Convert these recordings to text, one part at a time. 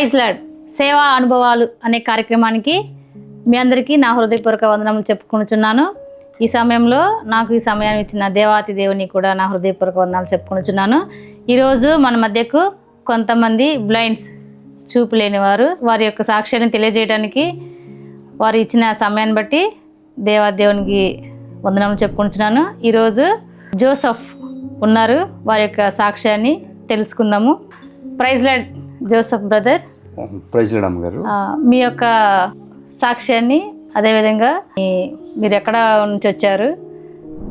Praise lord సేవా అనుభవాలు అనే కార్యక్రమానికి మీ అందరికీ నా హృదయపూర్వక వందనములు చెప్పుకొనుచున్నాను. ఈ సమయంలో నాకు ఈ సమయాన్ని ఇచ్చిన దేవాతి దేవుని కూడా నా హృదయపూర్వక వందనాలు చెప్పుకొనుచున్నాను. ఈరోజు మన మధ్యకు కొంతమంది బ్లైండ్స్, చూపు లేనివారు, వారి యొక్క సాక్ష్యాన్ని తెలియజేయడానికి వారు ఇచ్చిన సమయాన్ని బట్టి దేవాతి దేవునికి వందనములు చెప్పుకొనుచున్నాను. ఈరోజు జోసఫ్ ఉన్నారు, వారి యొక్క సాక్ష్యాన్ని తెలుసుకుందాము. Praise lord Joseph brother. Praise lord అమ్మగారు. మీ యొక్క సాక్ష్యాన్ని, అదేవిధంగా మీరు ఎక్కడ నుంచి వచ్చారు,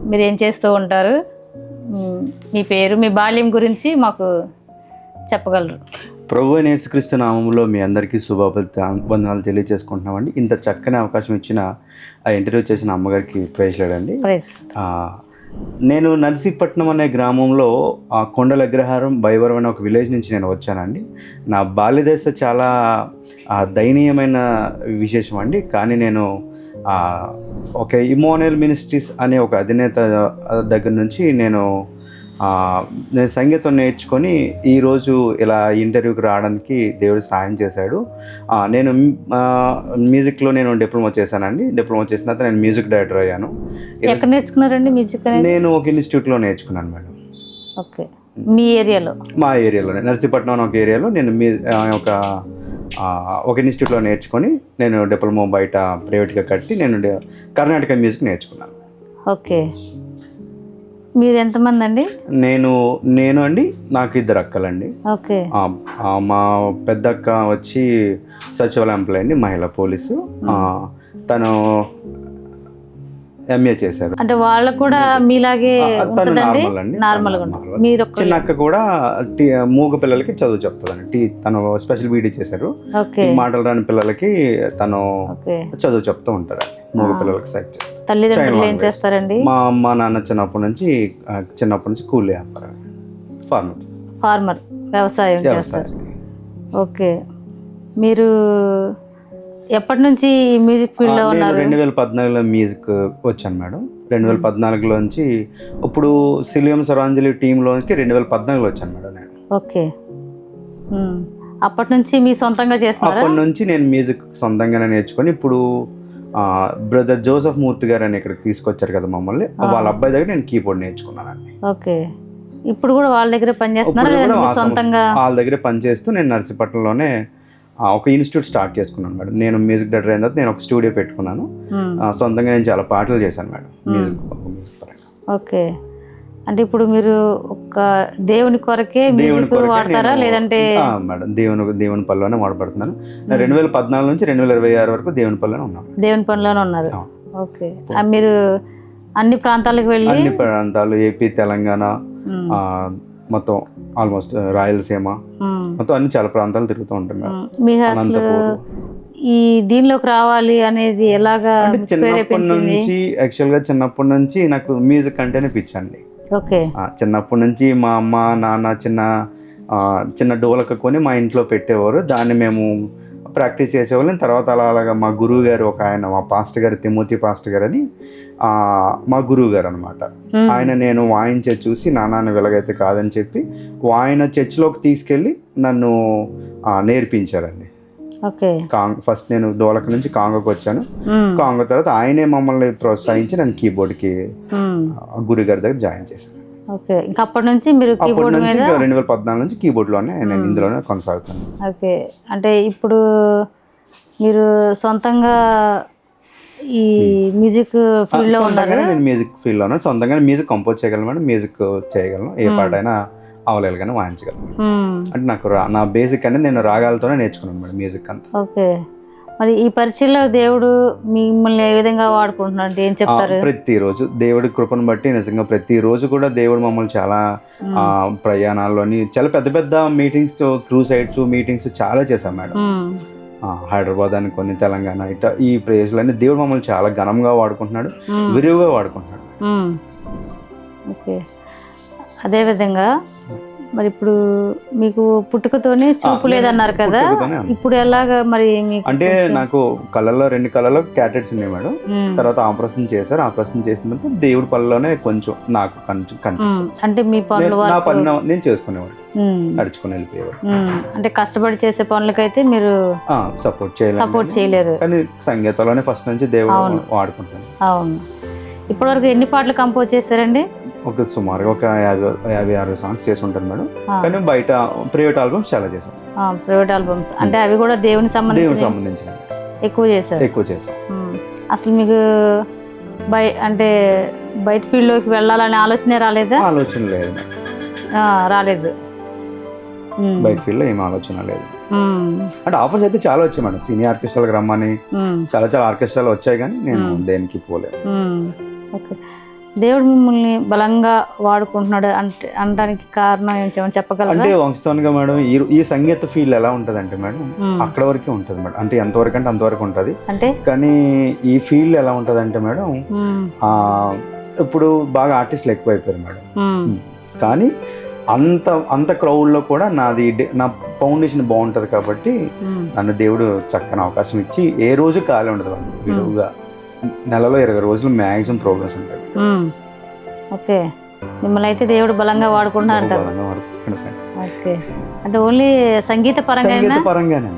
మీరు ఏం చేస్తూ ఉంటారు, మీ పేరు, మీ బాల్యం గురించి మాకు చెప్పగలరు? ప్రభువైన యేసుక్రీస్తు నామములో మీ అందరికీ శుభవందనాలు తెలియజేసుకుంటున్నామండి. ఇంత చక్కని అవకాశం ఇచ్చిన ఆ ఇంటర్వ్యూ చేసిన అమ్మగారికి ప్రైజ్ లార్డ్ అండి. నేను నర్సీపట్నం అనే గ్రామంలో కొండల అగ్రహారం బైవరం అనే ఒక విలేజ్ నుంచి నేను వచ్చానండి. నా బాల్యదశ చాలా దయనీయమైన విశేషం అండి. కానీ నేను ఒక ఇమోనల్ మినిస్ట్రీస్ అనే ఒక అధినేత దగ్గర నుంచి నేను సంగీతం నేర్చుకొని ఈరోజు ఇలా ఇంటర్వ్యూకి రావడానికి దేవుడు సాయం చేశాడు. నేను మ్యూజిక్లో నేను డిప్లొమా చేశానండి. డిప్లొమా చేసిన తర్వాత నేను మ్యూజిక్ డైరెక్టర్ అయ్యాను. ఎక్కడ నేర్చుకున్నారండి మ్యూజిక్? నేను ఒక ఇన్స్టిట్యూట్లో నేర్చుకున్నాను మేడం. ఓకే, మీ ఏరియాలో? మా ఏరియాలోనే, నర్సీపట్నం ఒక ఏరియాలో నేను ఒక ఇన్స్టిట్యూట్లో నేర్చుకొని నేను డిప్లొమా బయట ప్రైవేట్గా కట్టి నేను కర్ణాటక మ్యూజిక్ నేర్చుకున్నాను. ఓకే, మీరు ఎంతమంది అండి? నేను అండి, నాకు 2 అక్కలండి. ఓకే. మా పెద్ద అక్క వచ్చి సచివాలయ ఎంప్లాయ్ అండి, మహిళా పోలీసు. తను ఎంఏ చేశారు. అంటే వాళ్ళు కూడా మీలాగే నార్మల్ అండి. చిన్న అక్క కూడా మూగ పిల్లలకి చదువు చెప్తుందండి. తను స్పెషల్ బీడీ చేశారు. మాటలు రాని పిల్లలకి తను చదువు చెప్తూ ఉంటారు. మూగ పిల్లలకి సైట్ చేస్తారు. తల్లిదండ్రులు ఏం చేస్తారండి? మా అమ్మ నాన్న చిన్నప్పటి నుంచి కూలీ వ్యాపారం, ఫార్మర్, వ్యవసాయం చేస్తారు. ఓకే, మీరు ఎప్పటి నుంచి మ్యూజిక్ ఫీల్డ్లో ఉన్నారు? 2014లో మ్యూజిక్ వచ్చాను మేడం. 2014లో నుంచి ఇప్పుడు సిలియం సరాంజలి టీంలోకి 2014లో వచ్చాను మేడం నేను. ఓకే, అప్పటి నుంచి మీ సొంతంగా చేస్తున్నారా? అప్పటి నుంచి నేను మ్యూజిక్ సొంతంగానే నేర్చుకొని ఇప్పుడు బ్రదర్ జోసఫ్ మూర్తి గారు అని ఇక్కడికి తీసుకొచ్చారు కదా మమ్మల్ని, వాళ్ళ అబ్బాయి దగ్గర నేను కీబోర్డ్ నేర్చుకున్నానండి. ఓకే, ఇప్పుడు కూడా వాళ్ళ దగ్గర పనిచేస్తున్నారా? వాళ్ళ దగ్గర పనిచేస్తూ నేను నర్సీపట్నంలోనే ఒక ఇన్స్టిట్యూట్ స్టార్ట్ చేసుకున్నాను మేడం. నేను మ్యూజిక్ డైరెక్టర్ అయిన తర్వాత నేను ఒక స్టూడియో పెట్టుకున్నాను. సొంతంగా నేను చాలా పాటలు చేశాను మేడం మ్యూజిక్ పరంగా. ఓకే, అంటే ఇప్పుడు మీరు ఒక దేవుని కొరకే వాడతారా, లేదంటే? మేడం, దేవుని పనిలోనే వాడబడుతున్నాను. 2014 నుంచి 2026 వరకు దేవుని పనిలోనే ఉన్నాను. దేవుని పనిలోనే ఉన్నారు. ఓకే, మీరు అన్ని ప్రాంతాలకు వెళ్ళి? అన్ని ప్రాంతాలు, ఏపీ, తెలంగాణ, మొత్తం ఆల్మోస్ట్ రాయలసీమ, మొత్తం అన్ని చాలా ప్రాంతాలు తిరుగుతూ ఉంటాను. మీ ఈ దీనిలోకి రావాలి అనేది ఎలాగా? చిన్నప్పటి నుంచి, యాక్చువల్గా చిన్నప్పటి నుంచి నాకు మ్యూజిక్ అంటేనే పిచ్చండి. ఓకే, చిన్నప్పటి నుంచి మా అమ్మ నాన్న చిన్న డోలక కొని మా ఇంట్లో పెట్టేవారు. దాన్ని మేము ప్రాక్టీస్ చేసేవాళ్ళం. తర్వాత అలాగా మా గురువు గారు ఒక ఆయన, మా పాస్టర్ గారు, తిమోతి పాస్టర్ గారు అని మా గురువు గారు అనమాట. ఆయన నేను వాయించే చూసి నాన్న వెలగైతే కాదని చెప్పి ఆయన చర్చిలోకి తీసుకెళ్ళి నన్ను నేర్పించారండి. ఫస్ట్ నేను డోలక నుంచి కాంగోకి వచ్చాను. కాంగో తర్వాత ఆయనే మమ్మల్ని ప్రోత్సహించి నన్ను కీబోర్డ్కి గురువు గారి దగ్గర జాయిన్ చేశాను. ఓకే, ఇంకా అప్పటి నుంచి మీరు 2014 నుంచి కీబోర్డ్లోనే నేను ఇందులోనే కొనసాగుతాను. ఓకే, అంటే ఇప్పుడు మీరు సొంతంగా ఈ మ్యూజిక్ ఫీల్డ్లో ఉన్నారు? నేను మ్యూజిక్ ఫీల్డ్లోనే సొంతంగా మ్యూజిక్ కంపోజ్ చేయగలను మేడం. మ్యూజిక్ చేయగలను, ఏ పాట అయినా అవలేలుగానే వాయించగలను. అంటే నాకు నా బేసిక్ అనేది నేను రాగాలతోనే నేర్చుకున్నాను మేడం మ్యూజిక్ అంతా. ఓకే, మరి ఈ పరిచయంలో దేవుడు మిమ్మల్ని ఏ విధంగా వాడుకుంటున్నాడు, ఏం చెప్తారు? ప్రతిరోజు దేవుడి కృపను బట్టి నిజంగా ప్రతిరోజు కూడా దేవుడు మమ్మల్ని చాలా ప్రయాణాల్లోని చాలా పెద్ద పెద్ద మీటింగ్స్, క్రూసైడ్స్ మీటింగ్స్ చాలా చేశాం మేడం. హైదరాబాద్ అని, కొన్ని తెలంగాణ, ఇట్లా ఈ ప్లేస్లన్నీ దేవుడు మమ్మల్ని చాలా ఘనంగా వాడుకుంటున్నాడు, విరివిగా వాడుకుంటున్నాడు. ఓకే, అదేవిధంగా మరి ఇప్పుడు మీకు పుట్టుకతోనే చూపు లేదన్నారు కదా, పుట్టుకతోనే ఉంది. ఇప్పుడు ఎలాగా మరి మీకు అంటే నాకు కళ్ళల్లో 2 కళ్ళలో క్యాటెట్స్ ఉన్నాయి మేడం. ఉమ్, తర్వాత ఆపరేషన్ చేశారు. ఆపరేషన్ చేసిన తర్వాత దేవుడి పనిలోనే కొంచెం నాకు కనిపిస్తుంది. అంటే మీ పనులు నా వరకు పని నేను చేసుకునేవాడు, ఉమ్, నడుచుకుని వెళ్ళిపోయేవాడు. అంటే కష్టపడి చేసే పనులకైతే మీరు సపోర్ట్ చేయలేదు, సపోర్ట్ చేయలేరు. కానీ సంగీతంలోనే ఫస్ట్ నుంచి దేవుడు అవును. వాడుకుంటాను. అవును. ఇప్పటివరకు ఎన్ని పాటలు కంపోజ్ చేశారండి? ఒక సుమారుగా ఒక 50-60 సాంగ్స్ చేసి ఉంటాను మేడం. ఆ. కానీ బయట ప్రైవేట్ ఆల్బమ్స్ చాలా చేశాను. ప్రైవేట్ ఆల్బమ్స్ అంటే అవి కూడా దేవుని దేవునికి సంబంధించి సంబంధించిన ఎక్కువ చేశారు. ఎక్కువ చేశాను. అసలు మీకు అంటే బయట ఫీల్డ్లోకి వెళ్ళాలనే ఆలోచనే రాలేదా? ఆలోచన లేదు, రాలేదు. బయట ఫీల్డ్ లో ఏం ఆలోచన లేదు. అంటే ఆఫర్స్ అయితే చాలా వచ్చాయి మేడం. సినీ ఆర్కెస్ట్రాలకు రమ్మని చాలా ఆర్కెస్ట్రాలు వచ్చాయి, కానీ నేను దేనికి పోలేదు. ఓకే. దేవుడు మిమ్మల్ని బలంగా వాడుకుంటున్నాడు అంటే అనడానికి కారణం ఏమైనా చెప్పగలరా? అంటే వంశస్థానిగా మేడం ఈ సంగీత ఫీల్డ్ ఎలా ఉంటుంది అంటే మేడం, అక్కడ వరకే ఉంటుంది మేడం. అంటే ఎంతవరకు అంటే అంతవరకు ఉంటుంది. అంటే కానీ ఈ ఫీల్డ్ ఎలా ఉంటుంది అంటే మేడం, ఇప్పుడు బాగా ఆర్టిస్టులు ఎక్కువ అయిపోయారు మేడం. కానీ అంత క్రౌడ్లో కూడా నా ఫౌండేషన్ బాగుంటుంది కాబట్టి నన్ను దేవుడు చక్కని అవకాశం ఇచ్చి ఏ రోజు ఖాళీ ఉండదు మేడం. విలువగా నెలలో 20 రోజులు మ్యాక్సిమం ప్రోగ్రామ్స్ ఉంటాయి. ఓకే. మిమ్మల్ని అయితే దేవుడు బలంగా వాడుకుంటా అంటారు. ఓకే. అంటే ఓన్లీ సంగీత పరంగానే,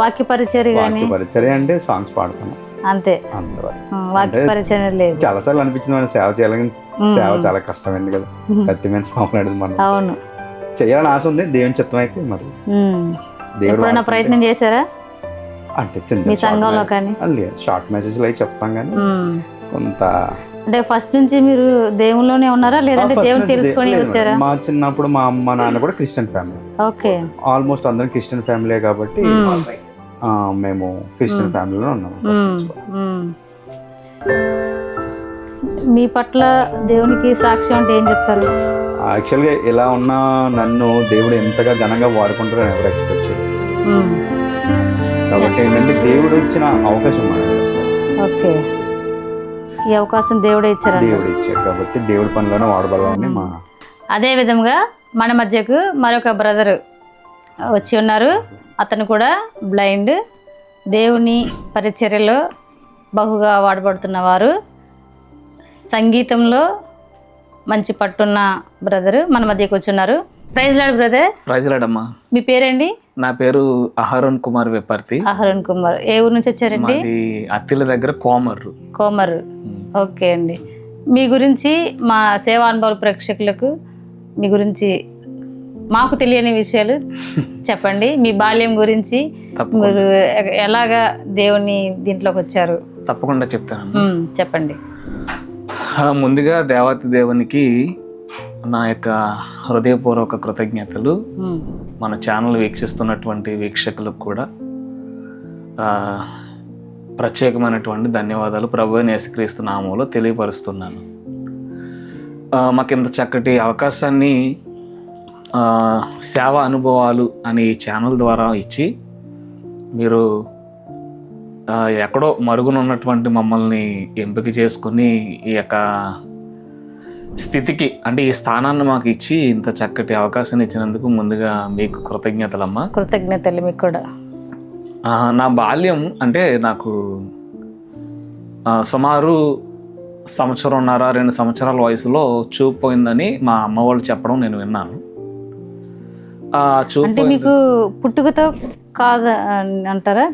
వాక్య పరిచర్య కానీ పరిచర్య అంటే సాంగ్స్ పాడుతాను అంతే, అంతవరకు. వాక్య పరిచర్య లేదు. చాలా సార్లు అనిపించింది మనం సేవ చేయాలని. సేవ చాలా కష్టమైంది కదా, కత్తి మీద సాగులాడదు మనం. అవును, చేయాలని ఆశ ఉంది. దేవుని చిత్తం అయితే మరి దేవుడు ప్రయత్నం చేశారా అంటే మీ సంఘంలో? కానీ షార్ట్ మెసేజ్లు అవి చెప్తాం, కానీ కొంత అంటే ఫస్ట్ నుంచి మీరు దేవుల్లోనే ఉన్నారా లేదంటే దేవుని తెలుసుకొని వచ్చారా? మా చిన్నప్పుడు మా అమ్మ నాన్న కూడా క్రిస్టియన్ ఫ్యామిలీ. ఓకే. ఆల్మోస్ట్ అందరం క్రిస్టియన్ ఫ్యామిలీ కాబట్టి మేము క్రిస్టియన్ ఫ్యామిలీలో ఉన్నాము. మీ పట్ల దేవునికి సాక్ష్యం అంటే ఏం చెప్తారు? యాక్చువల్గా ఎలా ఉన్నా నన్ను దేవుడు ఎంతగా ఘనంగా వాడుకుంటారని ఎవరు ఎక్స్పెక్ట్ చేయలేదు. కాబట్టి ఏంటంటే దేవుడు ఇచ్చిన అవకాశం మనకి. ఓకే. ఈ అవకాశం దేవుడే ఇచ్చారు. దేవుడు ఇచ్చారు కాబట్టి దేవుడి పనిలోనే వాడబడాలని మా. అదే విధంగా మన మధ్యకు మరొక బ్రదర్ వచ్చి ఉన్నారు. అతను కూడా బ్లైండ్, దేవుని పరిచర్యలో బహుగా వాడబడుతున్నవారు, సంగీతంలో మంచి పట్టున్న బ్రదర్ మన మధ్యకు వచ్చున్నారు. Praise Lord brother. Praise Lord అమ్మా. మీ పేరండి? నా పేరు అహరోన్ కుమార్ వెప్పర్తి. అహరోన్ కుమార్. ఏ ఊరు నుంచి వచ్చారండి? మాది అత్తిల దగ్గర కోమర్రు. ఓకే అండి. మీ గురించి మా సేవా అనుభవాల ప్రేక్షకులకు మీ గురించి మాకు తెలియని విషయాలు చెప్పండి. మీ బాల్యం గురించి, మీరు ఎలాగా దేవుని దీంట్లోకి వచ్చారు? తప్పకుండా చెప్తాను. చెప్పండి. ముందుగా దేవాతి దేవునికి నా యొక్క హృదయపూర్వక కృతజ్ఞతలు. మన ఛానల్ వీక్షిస్తున్నటువంటి వీక్షకులకు కూడా ప్రత్యేకమైనటువంటి ధన్యవాదాలు ప్రభువైన యేసుక్రీస్తు నామములో తెలియపరుస్తున్నాను. మాకు ఇంత చక్కటి అవకాశాన్ని సేవా అనుభవాలు అనే ఛానల్ ద్వారా ఇచ్చి మీరు ఎక్కడో మరుగునున్నటువంటి మమ్మల్ని ఎంపిక చేసుకుని ఈ యొక్క స్థితికి, అంటే ఈ స్థానాన్ని మాకు ఇచ్చి ఇంత చక్కటి అవకాశాన్ని ఇచ్చినందుకు ముందుగా మీకు కృతజ్ఞతలమ్మా. కృతజ్ఞతలు మీకు కూడా. నా బాల్యం అంటే నాకు సుమారు 1.5-2 సంవత్సరాల వయసులో చూపు పోయిందని మా అమ్మ వాళ్ళు చెప్పడం నేను విన్నాను. అంటే మీకు పుట్టుకతో కాదా అంటారా?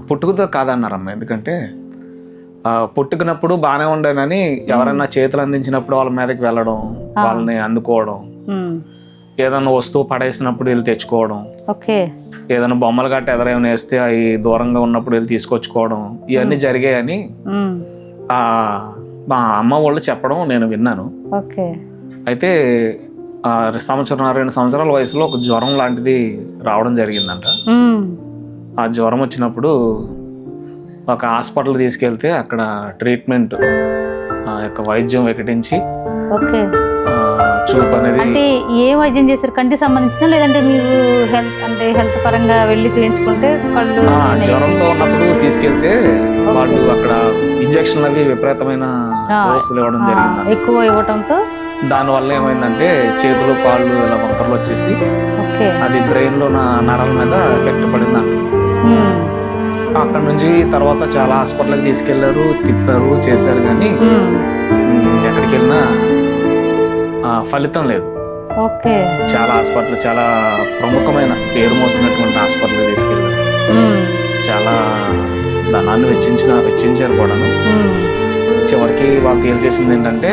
పుట్టుకతో కాదన్నారమ్మ. ఎందుకంటే పుట్టుకున్నప్పుడు బాగానే ఉండేనని ఎవరైనా చేతులు అందించినప్పుడు వాళ్ళ మీదకి వెళ్ళడం, వాళ్ళని అందుకోవడం, ఏదైనా వస్తువు పడేసినప్పుడు వెళ్ళి తెచ్చుకోవడం, ఏదైనా బొమ్మలు గట్ట ఎదురైనా వేస్తే అవి దూరంగా ఉన్నప్పుడు వెళ్ళి తీసుకొచ్చుకోవడం, ఇవన్నీ జరిగాయని మా అమ్మ వాళ్ళు చెప్పడం నేను విన్నాను. అయితే 1.5-2 సంవత్సరాల వయసులో ఒక జ్వరం లాంటిది రావడం జరిగిందంట. ఆ జ్వరం వచ్చినప్పుడు ఒక హాస్పిటల్ తీసుకెళ్తే అక్కడ ట్రీట్మెంట్, ఆ యొక్క వైద్యం వికటించి చూపు అనేది. అంటే ఏ వైద్యం చేశారు? కంటికి సంబంధించిన లేదంటే మీరు హెల్త్ పరంగా వెళ్ళి చూయించుకుంటే? జ్వరంతో ఉన్నప్పుడు తీసుకెళ్తే వాళ్ళు అక్కడ ఇంజక్షన్లు అవి విపరీతమైన డోసులు ఇవ్వడం జరిగింది. ఎక్కువ ఇవ్వడంతో దానివల్ల ఏమైందంటే చేతులు కాళ్ళు ఇలా వంకరలు వచ్చేసి ఓకే. అది బ్రెయిన్లో నా నరాల మీద ఎఫెక్ట్ పడింది అంట. ఉమ్. అక్కడ నుంచి తర్వాత చాలా హాస్పిటల్కి తీసుకెళ్లారు, తిప్పారు, చేశారు, కానీ ఎక్కడికి వెళ్ళినా ఫలితం లేదు. ఓకే. చాలా హాస్పిటల్, చాలా ప్రముఖమైన పేరు మోసినటువంటి హాస్పిటల్కి తీసుకెళ్ళారు. చాలా ధనాన్ని వెచ్చించారు కూడాను. చివరికి వాళ్ళు తేల్చేసింది ఏంటంటే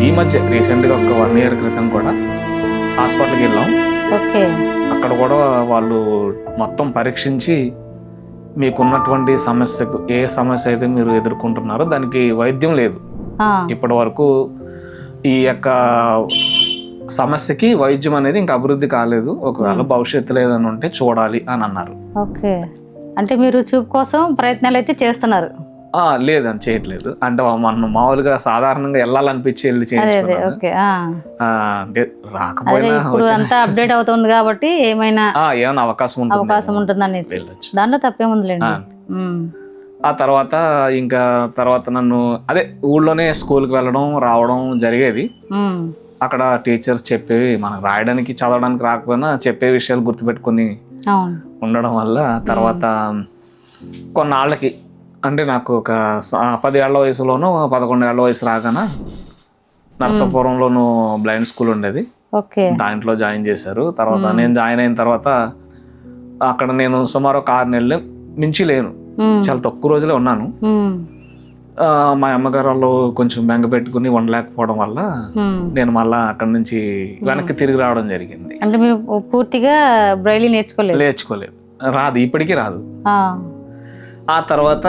ఈ మధ్య రీసెంట్గా ఒక 1 year క్రితం కూడా హాస్పిటల్కి వెళ్ళాం. ఓకే. అక్కడ కూడా వాళ్ళు మొత్తం పరీక్షించి మీకున్నటువంటి సమస్యకు ఏ సమస్య అయితే మీరు ఎదుర్కొంటున్నారో దానికి వైద్యం లేదు ఇప్పటి వరకు, ఈ యొక్క సమస్యకి వైద్యం అనేది ఇంకా అభివృద్ధి కాలేదు, ఒకవేళ భవిష్యత్తు లేదని ఉంటే చూడాలి అని అన్నారు. ఓకే. అంటే మీరు చూపు కోసం ప్రయత్నాలు అయితే చేస్తున్నారు? లేదని చేయట్లేదు. అంటే మనం మామూలుగా సాధారణంగా వెళ్ళాలనిపించి వెళ్ళి చేయించుకున్నాను. అంటే రాకపోయినా అంతా అప్డేట్ అవుతుంది కాబట్టి ఏమైనా అవకాశం ఉంటుంది అనేసి దాంట్లో తప్పేముందిలేండి. ఆ తర్వాత నన్ను అదే ఊళ్ళోనే స్కూల్కి వెళ్ళడం రావడం జరిగేది. అక్కడ టీచర్స్ చెప్పేవి మనకు రాయడానికి చదవడానికి రాకపోయినా చెప్పే విషయాలు గుర్తుపెట్టుకుని ఉండడం వల్ల తర్వాత కొన్నాళ్ళకి, అంటే నాకు ఒక 10 ఏళ్ల వయసులోనూ 11 ఏళ్ల వయసు రాగానే నరసాపురంలోనూ బ్లైండ్ స్కూల్ ఉండేది, దాంట్లో జాయిన్ చేశారు. తర్వాత నేను జాయిన్ అయిన తర్వాత అక్కడ నేను సుమారు ఒక 6 నెలలు మించి లేను, చాలా తక్కువ రోజులే ఉన్నాను. మా అమ్మగారు వాళ్ళు కొంచెం బెంగ పెట్టుకుని ఉండలేకపోవడం వల్ల నేను మళ్ళా అక్కడ నుంచి వెనక్కి తిరిగి రావడం జరిగింది. అంటే మీరు పూర్తిగా బ్రైలీ నేర్చుకోలేదు? రాదు, ఇప్పటికీ రాదు. ఆ తర్వాత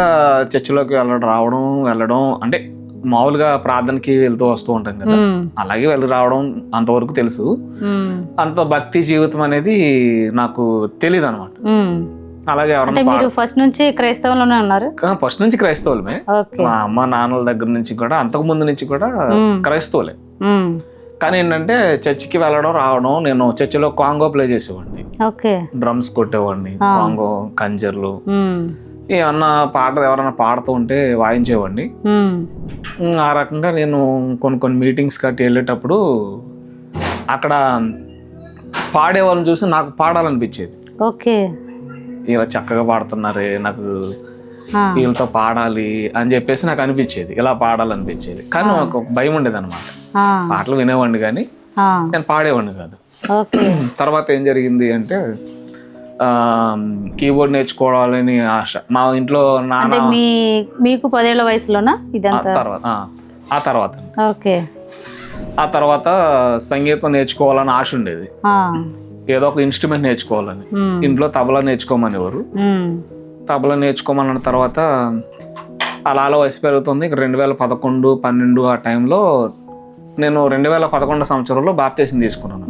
చర్చిలోకి వెళ్ళడం అంటే మామూలుగా ప్రార్థనకి వెళ్తూ వస్తూ ఉంటాం కదా, అలాగే వెళ్ళి రావడం అంతవరకు తెలుసు. అంత భక్తి జీవితం అనేది నాకు తెలియదు అనమాట. అలాగే ఎవరైనా ఫస్ట్ నుంచి క్రైస్తవులోనే ఉన్నారు? ఫస్ట్ నుంచి క్రైస్తవులమే. మా అమ్మ నాన్నల దగ్గర నుంచి కూడా, అంతకు ముందు నుంచి కూడా క్రైస్తవులే. కానీ ఏంటంటే చర్చికి వెళ్ళడం రావడం, నేను చర్చిలో కాంగో ప్లే చేసేవాడిని, డ్రమ్స్ కొట్టేవాడిని, కాంగో, కంజర్లు, ఏమన్నా ఎవరైనా పాడుతూ ఉంటే వాయించేవాడిని. ఆ రకంగా నేను కొన్ని మీటింగ్స్ కట్టి వెళ్ళేటప్పుడు అక్కడ పాడేవాళ్ళని చూసి నాకు పాడాలనిపించేది. ఇలా చక్కగా పాడుతున్నారే, నాకు వీళ్ళతో పాడాలి అని చెప్పేసి నాకు అనిపించేది, ఇలా పాడాలనిపించేది. కానీ నాకు భయం ఉండేది అనమాట. పాటలు వినేవాడిని కానీ నేను పాడేవాడిని కాదు. తర్వాత ఏం జరిగింది అంటే కీబోర్డ్ నేర్చుకోవాలని ఆశ మా ఇంట్లో. మీకు 10 ఏళ్ల వయసులోనా ఇదంతా? ఆ తర్వాత సంగీతం నేర్చుకోవాలని ఆశ ఉండేది, ఏదో ఒక ఇన్స్ట్రుమెంట్ నేర్చుకోవాలని. ఇంట్లో తబలా నేర్చుకోమనేవారు. తబలా నేర్చుకోమన్న తర్వాత అలా వయసు పెరుగుతుంది. 2011, 12 ఆ టైంలో నేను 2011 సంవత్సరంలో బాప్తీసం తీసుకున్నాను.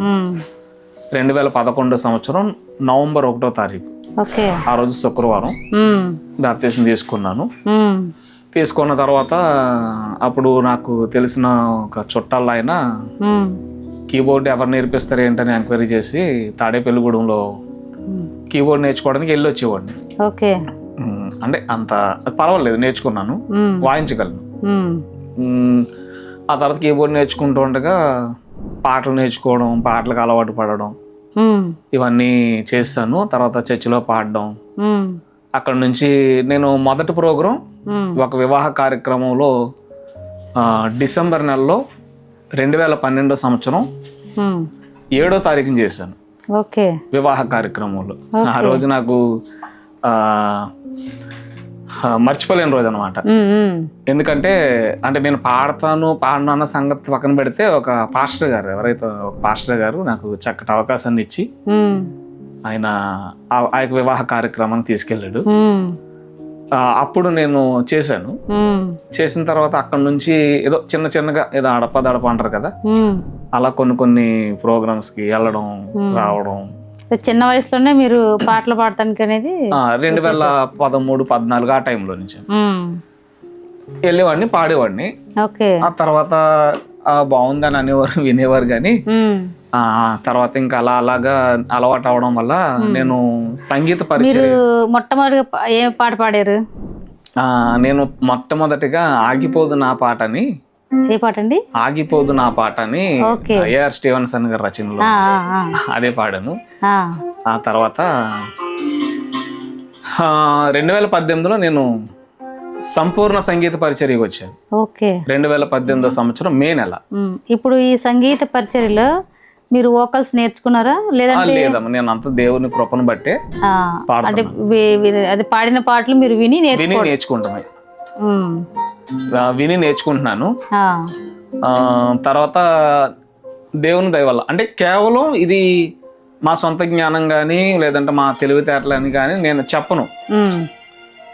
2011 సంవత్సరం నవంబర్ 1వ తారీఖు, ఆ రోజు శుక్రవారం బాప్తీసం తీసుకున్నాను. తీసుకున్న తర్వాత అప్పుడు నాకు తెలిసిన ఒక చుట్టాల ఆయన కీబోర్డ్ ఎవరు నేర్పిస్తారు ఏంటని ఎంక్వైరీ చేసి తాడేపల్లిగూడెంలో కీబోర్డ్ నేర్చుకోవడానికి వెళ్ళి వచ్చేవాడిని. అంటే అంత పర్వాలేదు, నేర్చుకున్నాను, వాయించగలను. ఆ తర్వాత కీబోర్డ్ నేర్చుకుంటూ ఉండగా పాటలు నేర్చుకోవడం, పాటలకు అలవాటు పడడం, ఇవన్నీ చేస్తాను. తర్వాత చర్చిలో పాడడం. అక్కడ నుంచి నేను మొదటి ప్రోగ్రాం ఒక వివాహ కార్యక్రమంలో డిసెంబర్ నెలలో 2012 సంవత్సరం 7వ తారీఖున చేశాను వివాహ కార్యక్రమంలో. ఆ రోజు నాకు మర్చిపోలేని రోజు అనమాట. ఎందుకంటే అంటే నేను పాడను అన్న సంగతి పక్కన పెడితే ఒక పాస్టర్ గారు నాకు చక్కటి అవకాశాన్ని ఇచ్చి ఆయన ఆ యొక్క వివాహ కార్యక్రమాన్ని తీసుకెళ్ళాడు. అప్పుడు నేను చేశాను. చేసిన తర్వాత అక్కడ నుంచి ఏదో చిన్నగా ఏదో అడప అంటారు కదా, అలా కొన్ని ప్రోగ్రామ్స్ కి వెళ్ళడం రావడం. చిన్న వయసులోనే మీరు పాటలు పాడటానికి అనేది 2013, 14 ఆ టైంలో నుంచి వెళ్ళేవాడిని, పాడేవాడిని. ఆ తర్వాత బాగుందని అనేవారు, వినేవారు. కానీ తర్వాత ఇంకా అలాగా అలవాటు అవడం వల్ల నేను సంగీత పరిచయం. మొట్టమొదటిగా ఏ పాట పాడారు? నేను మొట్టమొదటిగా ఆగిపోదు నా పాటని ఏ పాట అండి? ఆగిపోదు నా పాట అని ఓకే. ఏఆర్ స్టీవెన్సన్ గారి రచనలో అదే పాడాను. ఆ తర్వాత 2018లో నేను సంపూర్ణ సంగీత పరిచర్యకి వచ్చాను. ఓకే. 2018 సంవత్సరం మే నెల. ఇప్పుడు ఈ సంగీత పరిచర్యలో మీరు వోకల్స్ నేర్చుకున్నారా లేదంటే? లేదమ్మా, నేను అంత దేవుని కృపను బట్టే అంటే అది పాడిన పాటలు మీరు విని నేర్చుకుంటామే, విని నేర్చుకుంటున్నాను. తర్వాత దేవుని దయ వల్ల, అంటే కేవలం ఇది మా సొంత జ్ఞానం కానీ లేదంటే మా తెలివితేటలని కానీ నేను చెప్పను.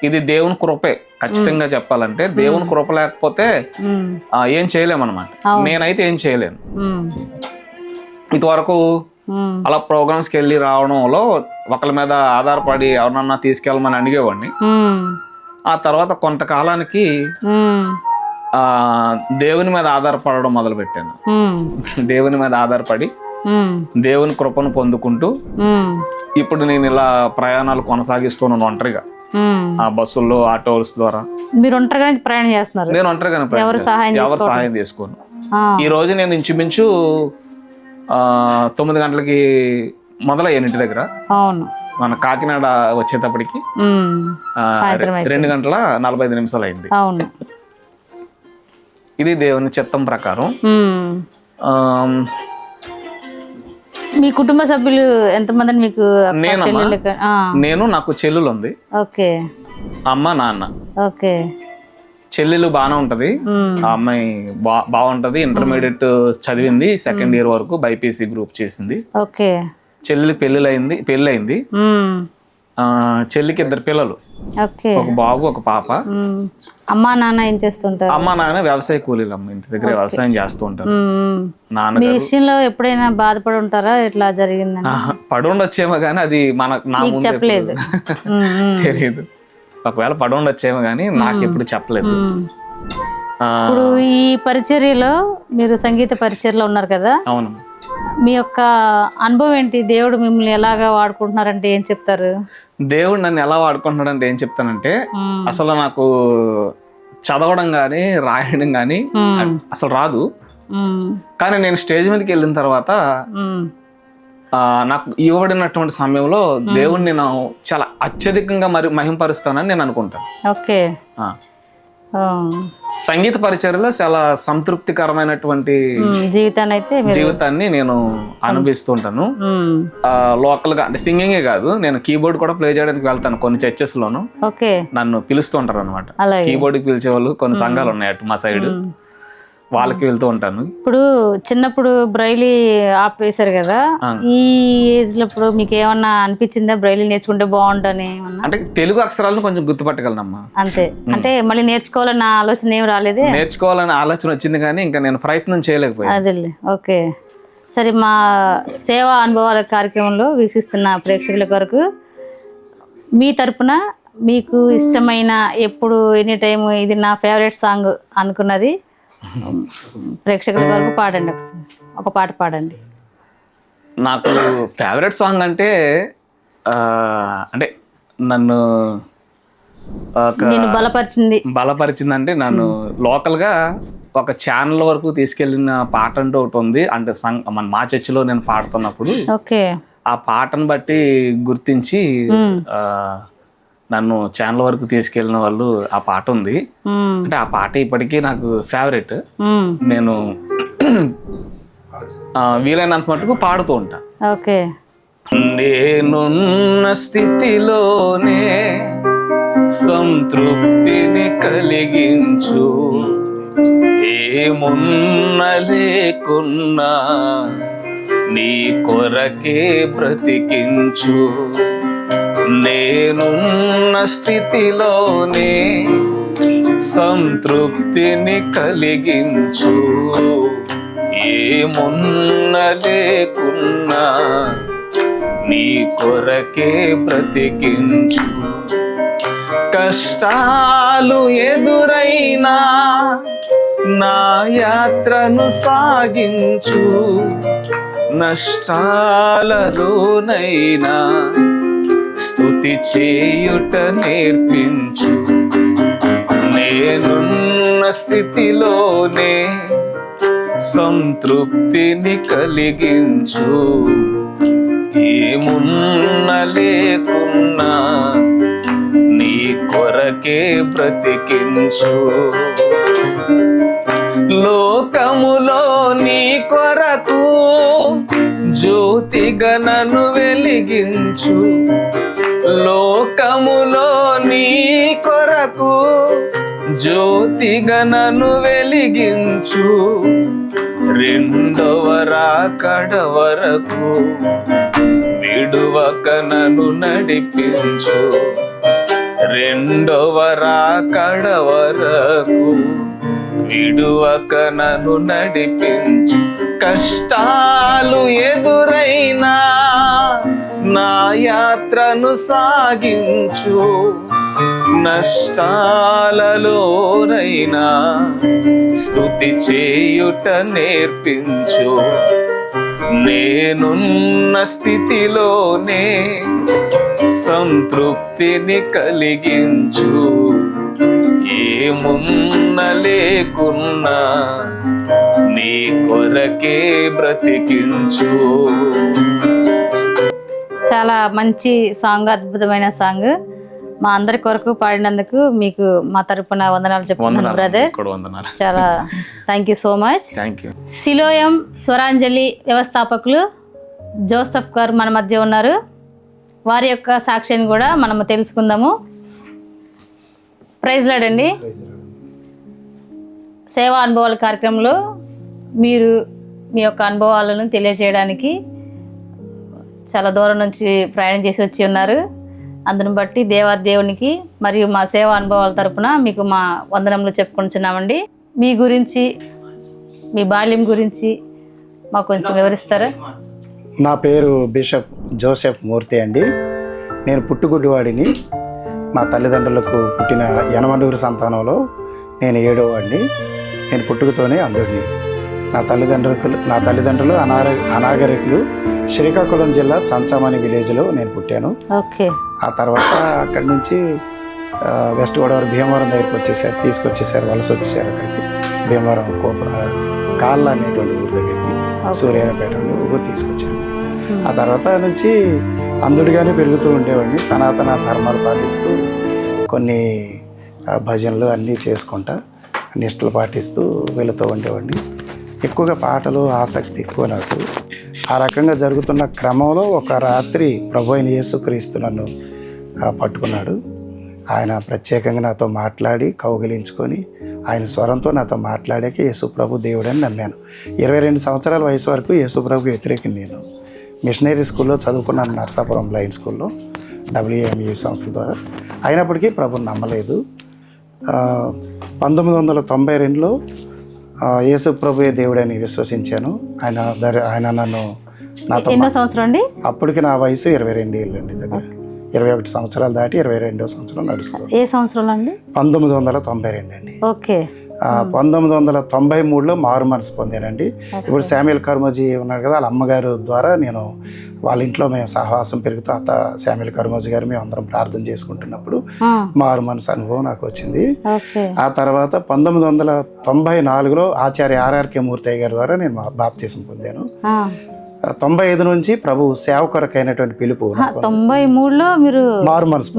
ఇది దేవుని కృపే. ఖచ్చితంగా చెప్పాలంటే దేవుని కృప లేకపోతే ఏం చేయలేమన్నమాట. నేనైతే ఏం చేయలేను. ఇంతవరకు అలా ప్రోగ్రామ్స్కి వెళ్ళి రావడంలో ఒకరి మీద ఆధారపడి ఎవరన్నా తీసుకెళ్ళమని అడిగేవాడిని. ఆ తర్వాత కొంతకాలానికి దేవుని మీద ఆధారపడడం మొదలు పెట్టాను. దేవుని మీద ఆధారపడి దేవుని కృపను పొందుకుంటూ ఇప్పుడు నేను ఇలా ప్రయాణాలు కొనసాగిస్తున్నాను ఒంటరిగా. ఆ బస్సుల్లో, ఆటోస్ ద్వారా. మీరు ఒంటరిగానే ప్రయాణం చేస్తున్నారు? నేను ఒంటరిగానే ఎవరు సహాయం చేసుకోను. ఈ రోజు నేను ఇంచుమించు 9 గంటలకి మొదలయ్యాను ఇంటి దగ్గర. అవును. మన కాకినాడ వచ్చేటప్పటికి 2:45 అయింది. అవును. ఇది దేవుని చిత్తం ప్రకారం. మీ కుటుంబ సభ్యులు ఎంతమంది మీకు? నేను, నాకు చెల్లెలు ఉంది. ఓకే. అమ్మ, నాన్న. ఓకే. చెల్లెలు బాగానే ఉంటది. ఆ అమ్మాయి బాగుంటది. ఇంటర్మీడియట్ చదివింది, 2nd ఇయర్ వరకు బైపీసీ గ్రూప్ చేసింది. ఓకే. చెల్లి పెళ్ళయింది. చెల్లికి 2 పిల్లలు, ఒక బాబు, ఒక పాప. అమ్మా నాన్న ఏం చేస్తుంటారు? అమ్మా నాన్న వ్యవసాయ కూలీలు. అమ్మ ఇంటి దగ్గర వ్యవసాయం చేస్తూ ఉంటారు. మీ విషయంలో ఎప్పుడైనా బాధపడి ఉంటారా? ఎట్లా జరిగిందని? పడి ఉండొచ్చేమో కానీ అది నా ముందు చెప్పలేదు. తెలియదు. ఒకవేళ పడి ఉండొచ్చేమో కానీ నాకు ఎప్పుడు చెప్పలేదు. ఇప్పుడు ఈ పరిచర్యలో, మీరు సంగీత పరిచర్యలో ఉన్నారు కదా? అవును. మీ యొక్క అనుభవం ఏంటి? దేవుడు మిమ్మల్ని ఎలాగా వాడుకుంటున్నారంటే ఏం చెప్తారు? దేవుడు నన్ను ఎలా వాడుకుంటున్నాడంటే ఏం చెప్తానంటే, అసలు నాకు చదవడం కానీ రాయడం కానీ అసలు రాదు. కానీ నేను స్టేజ్ మీదకి వెళ్ళిన తర్వాత నాకు ఇవ్వబడినటువంటి సమయంలో దేవుడిని నేను చాలా అత్యధికంగా మహింపరుస్తానని నేను అనుకుంటాను. ఓకే. సంగీత పరిచర్యలో చాలా సంతృప్తికరమైనటువంటి జీవితాన్ని నేను అనుభవిస్తుంటాను. లోకల్ గా, అంటే సింగింగే కాదు, నేను కీబోర్డ్ కూడా ప్లే చేయడానికి వెళ్తాను కొన్ని చర్చెస్ లోను. నన్ను పిలుస్తుంటారు అనమాట. కీబోర్డ్ పిలిచే వాళ్ళు కొన్ని సంఘాలు ఉన్నాయి అటు మా సైడ్, వాళ్ళకి వెళ్తూ ఉంటాను. ఇప్పుడు చిన్నప్పుడు బ్రైలీ ఆపేశారు కదా, ఈ ఏజ్ లో ఇప్పుడు మీకు ఏమన్నా అనిపించిందా బ్రైలీ నేర్చుకుంటే బాగుంటని? అంటే తెలుగు అక్షరాలను కొంచెం గుర్తుపట్టగలనమ్మా, అంతే. అంటే మళ్ళీ నేర్చుకోవాలన్న ఆలోచన ఏం రాలేదే? నేర్చుకోవాలన్న ఆలోచన వచ్చింది కానీ ఇంకా నేను ప్రయత్నం చేయలేకపోయాను. అదేలే. ఓకే. సరే, మా సేవా అనుభవాల కార్యక్రమంలో వీక్షిస్తున్న ప్రేక్షకుల కొరకు మీ తరపున మీకు ఇష్టమైన, ఎప్పుడు ఎనీ టైం ఇది నా ఫేవరెట్ సాంగ్ అనుకున్నది ప్రేక్షకుల వరకు పాడండి. ఒక పాట పాడండి. నాకు ఫేవరెట్ సాంగ్ అంటే నన్ను బలపరిచింది అంటే నన్ను లోకల్గా ఒక ఛానల్ వరకు తీసుకెళ్ళిన పాట అంటూ ఒకటి ఉంది. అంటే మా చర్చిలో నేను పాడుతున్నప్పుడు ఆ పాటను బట్టి గుర్తించి నన్ను ఛానల్ వరకు తీసుకెళ్ళిన వాళ్ళు ఆ పాట ఉంది. అంటే ఆ పాట ఇప్పటికీ నాకు ఫేవరెట్. నేను వీలైనంత మటుకు పాడుతూ ఉంటా. నేనున్న స్థితిలోనే సంతృప్తిని కలిగించు, ఏమున్న లేకున్నా నీ కొరకే బ్రతికించు. నేనున్న స్థితిలోనే సంతృప్తిని కలిగించు, ఏమున్న లేకున్నా నీ కొరకే బ్రతికించు. కష్టాలు ఎదురైనా నా యాత్రను సాగించు, నష్టాలలోనైనా స్తుతి చేయుట నేర్పించు. నేనున్న స్థితిలోనే సంతృప్తిని కలిగించు. ఏమున్న లేకున్నా నీ కొరకే బ్రతికించు. లోకములో నీ కొరకు జ్యోతిగా నన్ను వెలిగించు. లోకములో నీ కొరకు జ్యోతిగా నన్ను వెలిగించు. రెండవ రాకడ వరకు విడువక నన్ను నడిపించు. రెండవ రాకడ వరకు విడువక నన్ను నడిపించు. కష్టాలు ఎదురైనా నా యాత్రను సాగించు. నష్టాలలోనైనా స్తుతి చేయుట నేర్పించు. నేనున్న స్థితిలోనే సంతృప్తిని కలిగించు. ఏమున్న లేకున్నా నీ కొరకే బ్రతికించు. చాలా మంచి సాంగ్, అద్భుతమైన సాంగ్. మా అందరి కొరకు పాడినందుకు మీకు మా తరపున వందనాలు చెప్తున్నాను బ్రదర్. చాలా thank you so much. Siloam Swaranjali వ్యవస్థాపకులు జోసెఫ్ గారు మన మధ్య ఉన్నారు. వారి యొక్క సాక్ష్యాన్ని కూడా మనము తెలుసుకుందాము. ప్రైజ్ లార్డ్ అండి. సేవా అనుభవాల కార్యక్రమంలో మీరు మీ యొక్క అనుభవాలను తెలియజేయడానికి చాలా దూరం నుంచి ప్రయాణం చేసి వచ్చి ఉన్నారు. అందును బట్టి దేవునికి మరియు మా సేవా అనుభవాల తరపున మీకు మా వందనములు చెప్పుకుంటున్నామండి. మీ గురించి, మీ బాల్యం గురించి మాకు కొంచెం వివరిస్తారా? నా పేరు బిషప్ జోసెఫ్ మూర్తి అండి. నేను పుట్టుగుడ్డివాడిని. మా తల్లిదండ్రులకు పుట్టిన యనమండూరు సంతానంలో నేను 7వ వాడిని. నేను పుట్టుకతోనే అంధుడిని. నా తల్లిదండ్రులు అనాగరికులు. శ్రీకాకుళం జిల్లా చంచామణి విలేజ్లో నేను పుట్టాను. ఓకే. ఆ తర్వాత అక్కడి నుంచి వెస్ట్ గోదావరి భీమవరం దగ్గరికి తీసుకొచ్చేసారు, వలస వచ్చేసారు అక్కడికి. భీమవరం కాళ్ళ అనేటువంటి ఊరి దగ్గరికి, సూర్యారపేట అనే ఊరు తీసుకొచ్చాను. ఆ తర్వాత నుంచి అందుడిగానే పెరుగుతూ ఉండేవాడిని. సనాతన ధర్మాలు పాటిస్తూ కొన్ని భజనలు అన్నీ చేసుకుంటా నిష్టలు పాటిస్తూ వెళుతూ ఉండేవాడిని. ఎక్కువగా పాటలు ఆసక్తి ఎక్కువ నాకు. ఆ రకంగా జరుగుతున్న క్రమంలో ఒక రాత్రి ప్రభు అయిన యేసుక్రీస్తు నన్ను పట్టుకున్నాడు. ఆయన ప్రత్యేకంగా నాతో మాట్లాడి కౌగిలించుకొని ఆయన స్వరంతో నాతో మాట్లాడాక యేసు ప్రభు దేవుడని నమ్మాను. 22 సంవత్సరాల వయసు వరకు యేసు ప్రభు వ్యతిరేకం. నేను మిషనరీ స్కూల్లో చదువుకున్నాను, నర్సాపురం బ్లైండ్ స్కూల్లో WMU సంస్థ ద్వారా. అయినప్పటికీ ప్రభుని నమ్మలేదు. 1992లో యేసు ప్రభువే దేవుడని విశ్వసించాను. ఆయన నన్ను నాతో సంవత్సరం అండి? అప్పటికి నా వయసు 22 ఏళ్ళు అండి. దగ్గర 21 సంవత్సరాలు దాటి 22వ సంవత్సరం నడుస్తుంది. ఏ సంవత్సరంలో అండి? 1992 అండి. ఓకే. 1993లో మారు మనసు పొందానండి. ఇప్పుడు శామ్యుల్ కర్మోజీ ఉన్నారు కదా, వాళ్ళ అమ్మగారు ద్వారా నేను వాళ్ళ ఇంట్లో మేము సహవాసం పెరుగుతూ శామ్యుల్ కర్మోజీ గారు మేము అందరం ప్రార్థన చేసుకుంటున్నప్పుడు మారు మనసు అనుభవం నాకు వచ్చింది. ఆ తర్వాత 1994లో ఆచార్య RRK మూర్తయ్య గారి ద్వారా నేను బాప్తిసం పొందాను. 95 నుంచి ప్రభు సేవ కొరకైనటువంటి పిలుపు. 93లో మీరు మారు మనసు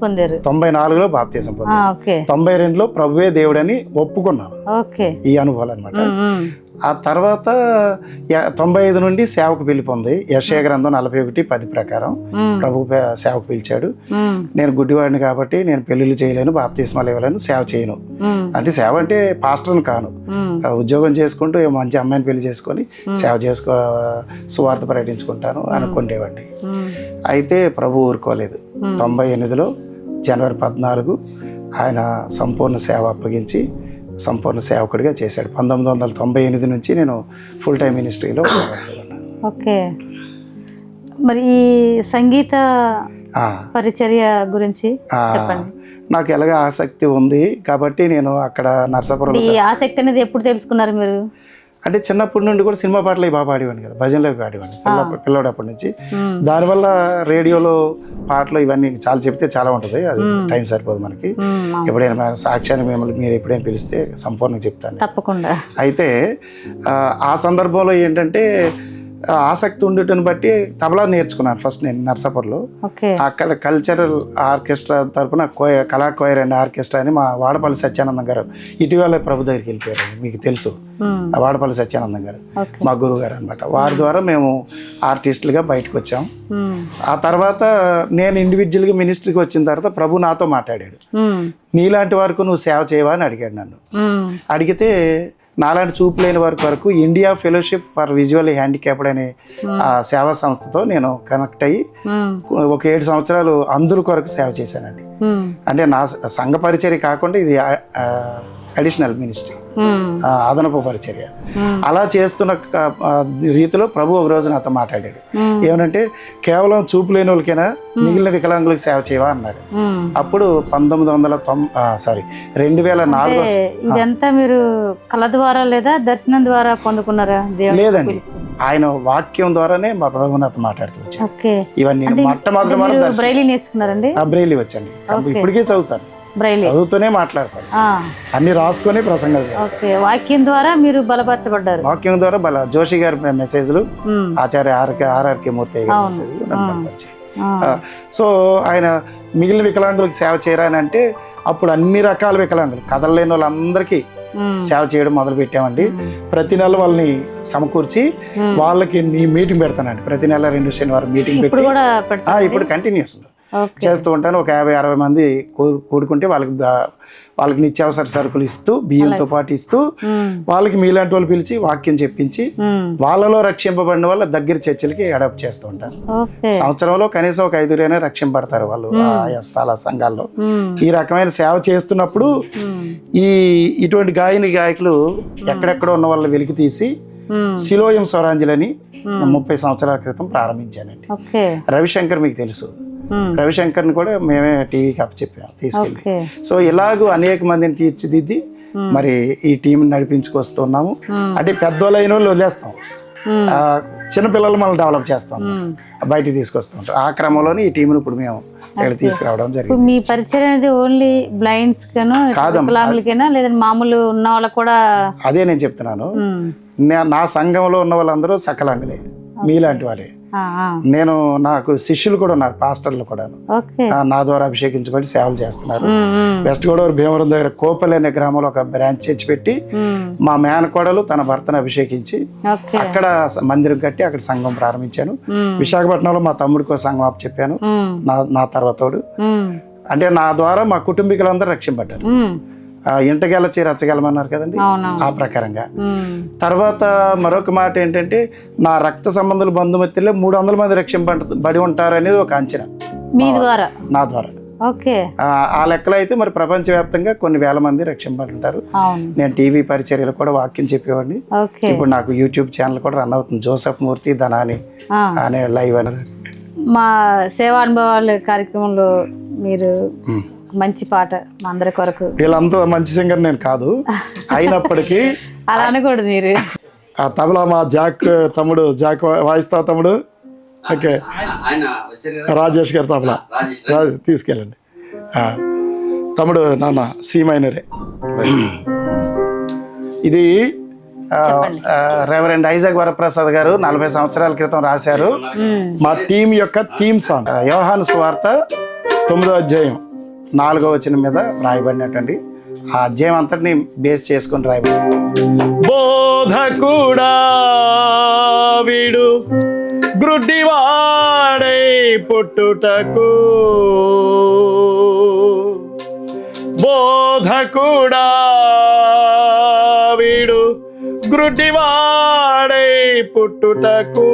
పొందారు. 94లో బాప్తిసం పొందాను. 92లో ప్రభువే దేవుడని ఒప్పుకున్నాను. ఈ అనుభవాలు అనమాట. ఆ తర్వాత 95 నుండి సేవకు పిలుపు ఉంది. యెషయా గ్రంథం 41:10 ప్రకారం ప్రభు సేవకు పిలిచాడు. నేను గుడ్డివాడిని కాబట్టి నేను పెళ్లిళ్ళు చేయలేను, బాప్తిస్మాలు ఇవ్వలేను, సేవ చేయను. అంటే సేవ అంటే పాస్టర్ని కాను, ఉద్యోగం చేసుకుంటూ మంచి అమ్మాయిని పెళ్లి చేసుకొని సేవ సువార్త ప్రకటించుకుంటాను అనుకునేవాడిని. అయితే ప్రభు ఊరుకోలేదు. 98లో జనవరి 14 ఆయన సంపూర్ణ సేవ అప్పగించి సంపూర్ణ సేవకుడిగా చేశాడు. 1998 నుంచి నేను ఫుల్ టైం మినిస్ట్రీలో. ఓకే. మరి ఈ సంగీత పరిచర్య గురించి చెప్పండి. నాకు ఎలాగ ఆసక్తి ఉంది కాబట్టి నేను అక్కడ నర్సాపురం. ఈ ఆసక్తి అనేది ఎప్పుడు తెలుసుకున్నారు మీరు? అంటే చిన్నప్పటి నుండి కూడా సినిమా పాటలు బాగా పాడేవాడిని కదా, భజనలు అవి పాడేవాడిని పిల్లడప్పటి నుంచి. దానివల్ల రేడియోలో పాటలు ఇవన్నీ చాలా చెప్తే చాలా ఉంటుంది, అది టైం సరిపోదు మనకి. ఎప్పుడైనా సాక్ష్యాన్ని మీరు ఎప్పుడైనా పిలిస్తే సంపూర్ణంగా చెప్తాను. తప్పకుండా. అయితే ఆ సందర్భంలో ఏంటంటే ఆసక్తి ఉండటం బట్టి తబలా నేర్చుకున్నాను ఫస్ట్ నేను నర్సాపూర్లో. అక్కడ కల్చరల్ ఆర్కెస్ట్రా తరఫున కళా కోయర్ అండ్ ఆర్కెస్ట్రా అని మా వాడపల్లి సత్యానందం గారు ఇటీవల ప్రభు దగ్గరికి వెళ్ళిపోయారు, మీకు తెలుసు. ఆ వాడపల్లి సత్యానందం గారు మా గురువు గారు అనమాట. వారి ద్వారా మేము ఆర్టిస్టులుగా బయటకు వచ్చాం. ఆ తర్వాత నేను ఇండివిజువల్గా మినిస్ట్రీకి వచ్చిన తర్వాత ప్రభు నాతో మాట్లాడాడు. నీలాంటి వరకు నువ్వు సేవ చేయవా అని అడిగాడు నన్ను. అడిగితే నాలాంటి చూపు లేని వారి వరకు India fellowship for visually handicapped అనే ఆ సేవా సంస్థతో నేను కనెక్ట్ అయ్యి ఒక 7 సంవత్సరాలు అందరి కొరకు సేవ చేశానండి. అంటే నా సంఘ పరిచర్య కాకుండా ఇది అడిషనల్ మినిస్ట్రీ, అదనపు పరిచర్య. అలా చేస్తున్న రీతిలో ప్రభు ఒక రోజు నాతో మాట్లాడాడు. ఏమనంటే కేవలం చూపు లేని వాళ్ళకైనా మిగిలిన వికలాంగులకు సేవ చేయవా అన్నాడు. అప్పుడు 2004 ఇదంతా మీరు కళ ద్వారా లేదా దర్శనం ద్వారా పొందుకున్నారా? లేదండి, ఆయన వాక్యం ద్వారానే మా ప్రభు నాతో మాట్లాడుతూ వచ్చాడు. ఇవన్నీ మొట్టమొదటి బ్రైలీ నేర్చుకున్నారండి? బ్రైలీ వచ్చండి, ఇప్పటికే చదువుతాను, చదువుతూనే మాట్లాడతాను, అన్ని రాసుకొని ప్రసంగాలు చేస్తాను. వాక్యం ద్వారా మీరు బలపరచబడ్డారు. వాక్యం ద్వారా జోషి గారి మెసేజ్లు, ఆచార్య ఆర్ఆర్కే మూర్తి గారి మెసేజ్లు నన్ను బలపరిచాయి. సో ఆయన మిగిలిన వికలాంగులకు సేవ చేయరాని అంటే అప్పుడు అన్ని రకాల వికలాంగులు కదలలేని వాళ్ళందరికీ సేవ చేయడం మొదలు పెట్టామండి. ప్రతి నెల వాళ్ళని సమకూర్చి వాళ్ళకి మీటింగ్ పెడతానండి. ప్రతి నెల 2 శనివారం మీటింగ్ పెట్టి ఇప్పుడు కంటిన్యూస్ చేస్తూ ఉంటాను. ఒక 50-60 మంది కూడుకుంటే వాళ్ళకి నిత్యావసర సరుకులు ఇస్తూ, బియ్యంతో పాటు ఇస్తూ, వాళ్ళకి మీలాంటి వాళ్ళు పిలిచి వాక్యం చెప్పించి వాళ్ళలో రక్షింపబడిన వాళ్ళ దగ్గర చర్చలకి అడాప్ట్ చేస్తూ ఉంటాను. సంవత్సరంలో కనీసం ఒక 5 రక్షింపడతారు వాళ్ళు ఆయా స్థల సంఘాల్లో. ఈ రకమైన సేవ చేస్తున్నప్పుడు ఇటువంటి గాయకులు ఎక్కడెక్కడ ఉన్న వాళ్ళ వెలికి తీసి సిలోయం స్వరాంజలని 30 సంవత్సరాల క్రితం ప్రారంభించానండి. రవిశంకర్ మీకు తెలుసు, రవిశంకర్ని కూడా మేమే టీవీకి అప్పచెప్పాము తీసుకెళ్ళి. సో ఇలాగూ అనేక మందిని తీర్చిదిద్ది మరి ఈ టీం నడిపించుకొస్తున్నాము. అంటే పెద్దోళ్ళైన వాళ్ళు వదిలేస్తాం, చిన్నపిల్లలు మనం డెవలప్ చేస్తాం, బయటికి తీసుకొస్తూ ఉంటాం. ఆ క్రమంలోనే ఈ టీంను ఇప్పుడు మేము ఇక్కడ తీసుకురావడం జరిగింది. మీ పరిచయం అనేది ఓన్లీ బ్లైండ్స్ కేనా వికలాంగులకేనా లేదా మామూలు ఉన్న వాళ్ళకు కూడా? అదే నేను చెప్తున్నాను, నా సంఘంలో ఉన్న వాళ్ళందరూ సకలాంగులే, మీలాంటి వారే. నాకు శిష్యులు కూడా ఉన్నారు, పాస్టర్లు కూడా నా ద్వారా అభిషేకించబడి సేవలు చేస్తున్నారు. వెస్ట్ గోదావరి భీమవరం దగ్గర కోపల్లి అనే గ్రామంలో ఒక బ్రాంచ్ చర్చి పెట్టి మా మేనకోడలు తన భర్తను అభిషేకించి అక్కడ మందిరం కట్టి అక్కడ సంఘం ప్రారంభించాను. విశాఖపట్నంలో మా తమ్ముడికి సంఘం అప్పు చెప్పాను, నా తర్వాతోడు. అంటే నా ద్వారా మా కుటుంబీకులందరూ రక్షింపడ్డారు. ఇంటగెలచి రచ్చగలమన్నారు కదండి, ఆ ప్రకారంగా. తర్వాత మరొక మాట ఏంటంటే నా రక్త సంబంధుల బంధుమిత్రులే 300 మంది రక్షింపబడి ఉంటారు అనేది ఒక అంచనా నా ద్వారా. ఆ లెక్కలో అయితే మరి ప్రపంచవ్యాప్తంగా కొన్ని వేల మంది రక్షింపబడి ఉంటారు. నేను టీవీ పరిచర్యలు కూడా వాక్యం చెప్పేవాడిని. ఇప్పుడు నాకు యూట్యూబ్ ఛానల్ కూడా రన్ అవుతుంది, జోసెఫ్ మూర్తి ధనాని అనే లైవ్ అని. మా సేవా అనుభవాల కార్యక్రమంలో మీరు మంచి పాట మా అందరి కొరకు. వీళ్ళంతా మంచి సింగర్ నేను కాదు, అయినప్పటికీ అలా అనకూడదు మీరు. ఆ తబలా మా తమ్ముడు జాక్ వాయిస్తావు తమ్ముడు. ఓకే, రాజేష్ గారు తబలా తీసుకెళ్ళండి. తమ్ముడు నాన్న సి మైనరే. ఇది రెవరెండ్ ఐజాక్ వరప్రసాద్ గారు 40 సంవత్సరాల క్రితం రాశారు. మా టీం యొక్క థీమ్ సాంగ్ యోహాను సువార్త 9వ అధ్యాయం 4వ వచనం మీద రాయబడినటువంటి ఆ అధ్యాయం అంతటిని బేస్ చేసుకొని రాయబడి, బోధకుడా వీడు గ్రుడ్డివాడై పుట్టుటకు, బోధకుడా వీడు గ్రుడ్డివాడై పుట్టుటకు,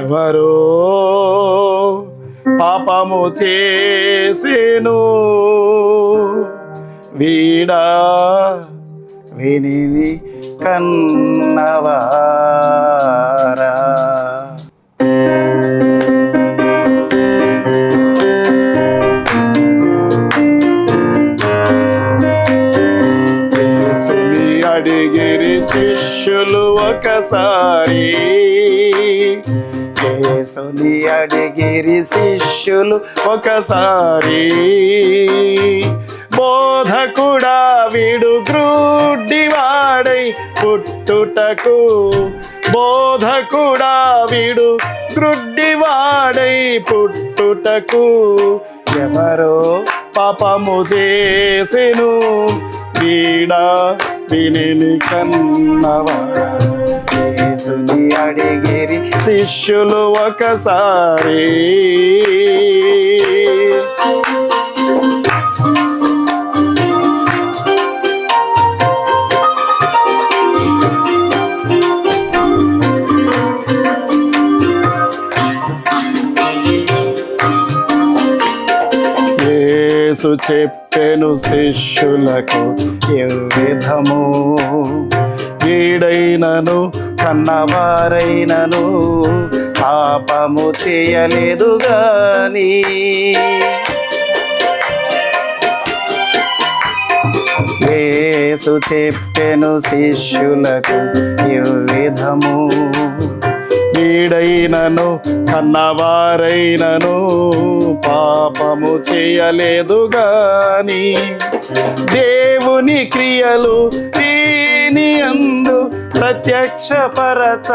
ఎవరో పాపము చేసేను వీడా వినిని కన్నవారా. యేసు యేసుని అడిగిరి శిష్యులు ఒకసారి, యేసుని అడిగిరి శిష్యులు ఒకసారి, బోధకుడా వీడు గ్రుడ్డివాడై పుట్టుటకు, బోధకుడా వీడు గ్రుడ్డివాడై పుట్టుటకు, ఎవరో పాపము చేసెను వీడా వినిని కన్నవారు, యేసుని అడిగిరి శిష్యులు ఒకసారి. యేసు చెప్పెను శిష్యులకు ఎవ్విధము, వీడైనను కన్నవారైనను పాపము చేయలేదు గాని, యేసు చెప్పెను శిష్యులకు ఎవ్విధము, వీడైనను కన్నవారైనను పాపము చేయలేదు గాని, దేవుని క్రియలు వీని యందు ప్రత్యక్షపరచ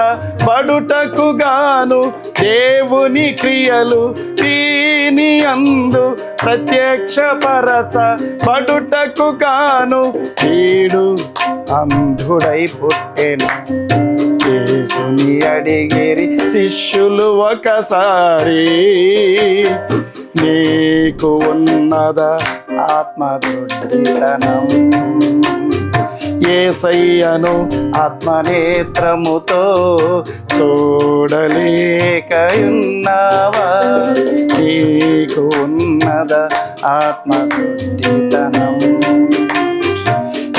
బడుటకు గాను, దేవుని క్రియలు వీని యందు ప్రత్యక్షపరచ బడుటకు గాను, వీడు అంధుడై పుట్టెను, యేసుని అడిగిరి శిష్యులు ఒకసారి, నీకు ఉన్నదా ఆత్మగుడ్డితనం, యేసయ్యను ఆత్మనేత్రముతో చూడలేకయున్నావా, నీకు ఉన్నదా ఆత్మగుడ్డితనం,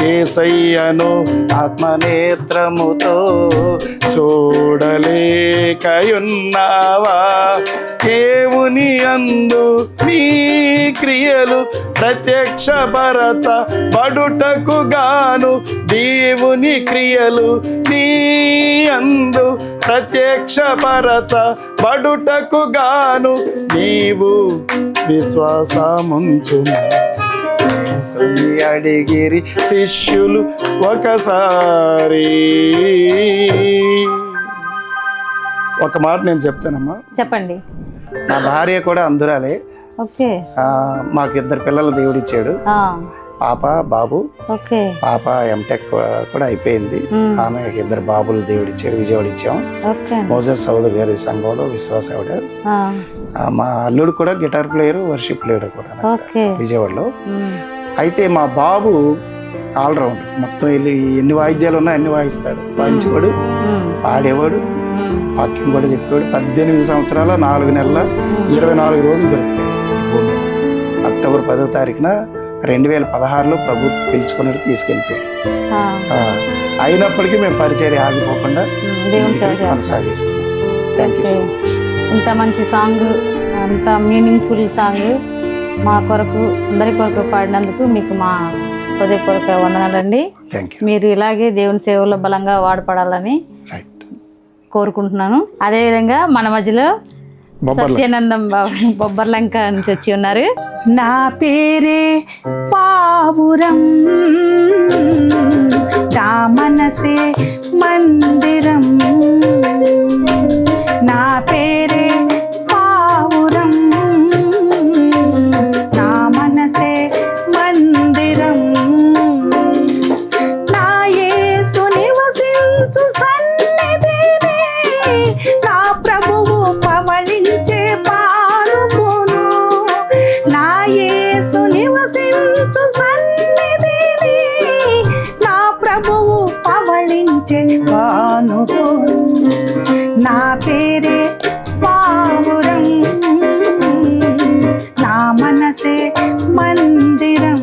యేసయ్యను ఆత్మనేత్రముతో చూడలేకయున్నావా, దేవుని యందు నీ క్రియలు ప్రత్యక్షపరచ బడుటకు గాను, దేవుని క్రియలు నీ యందు ప్రత్యక్షపరచ బడుటకు గాను, నీవు విశ్వాసముంచుము, యేసుని అడిగిరి శిష్యులు ఒకసారి. ఒక మాట నేను చెప్తానమ్మా, చెప్పండి. నా భార్య కూడా అందురాలే. ఓకే. మాకు 2 పిల్లలు దేవుడిచ్చాడు, పాప బాబు. ఓకే. పాప ఎంటెక్ కూడా అయిపోయింది, ఆమెకి 2 బాబులు దేవుడిచ్చాడు, విజయవాడ ఇచ్చాం. మోజెస్ సౌదర్ గారి సంఘంలో విశ్వాస ఆవిడ. మా అల్లుడు కూడా గిటార్ ప్లేయర్, వర్షిప్ లీడర్ కూడా విజయవాడలో. అయితే మా బాబు ఆల్రౌండర్, మొత్తం వెళ్ళి ఎన్ని వాయిద్యాలు ఉన్నా అన్ని వాయిస్తాడు, వాయించేవాడు, పాడేవాడు, వాక్యం కూడా చెప్పేవాడు. 18 సంవత్సరాల 4 నెలల 24 రోజులు బ్రతికాడు భూమి. అక్టోబర్ 10వ తారీఖున 2016లో ప్రభుత్వం పిలుచుకున్నట్టు తీసుకెళ్ళిపోయాడు. అయినప్పటికీ మేము పరిచర్య ఆగిపోకుండా కొనసాగిస్తున్నాం. Thank you so much. ఇంత మంచి సాంగ్, అంత మీనింగ్ఫుల్ సాంగ్ మా కొరకు, అందరి కొరకు పాడినందుకు మీకు మా హృదయపూర్వక వందనాలండి. మీరు ఇలాగే దేవుని సేవలో బలంగా వాడపడాలని కోరుకుంటున్నాను. అదేవిధంగా మన మధ్యలో సత్యానందం బాబు బొబ్బర్లంక నుంచి వచ్చి ఉన్నారు. నా పేరే పావురం, నా మనసే మందిరం, నా పేరే పావురం, నా మనసే మందిరం, నా యేసు నివసించు సన్నిధినే, నా ప్రభువు పవళించే పానుపును, నా యేసు నివసించు సన్నిధిని, నా ప్రభువు పవళించే పానుపును, నా పేరే పావురం, నా మనసే మందిరం.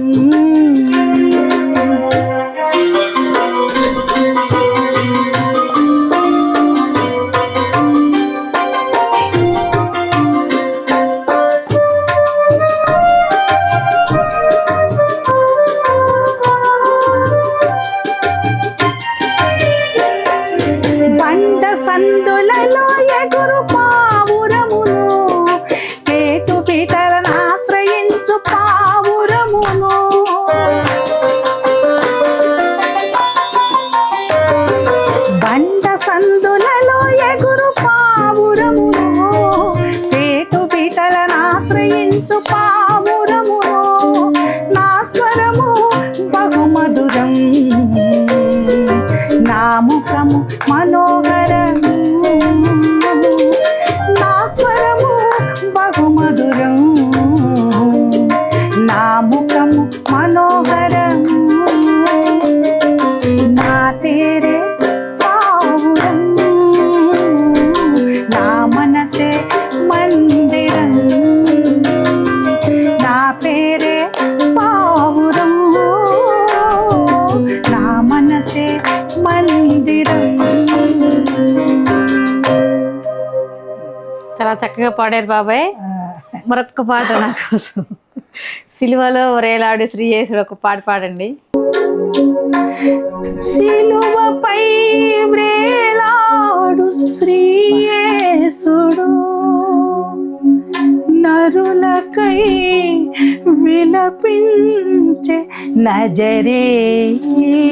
ముఖము మనోహరం, నా స్వరము బహుమధురం, నా ముఖము మనోహరం, నా పేరే పావురం, నా మనసే మందిరం, నా పేరే పావురం, నా మనసే మందిరం. చాలా చక్కగా పాడారు బాబాయ్. మరొక్క పాట నా కోసం, సిలువలో వేలాడు శ్రీ యేసుడు ఒక పాట పాడండి. సిలువపై వ్రేలాడు శ్రీ యేసుడు, నరులకై విలపించే నజరేయుడు.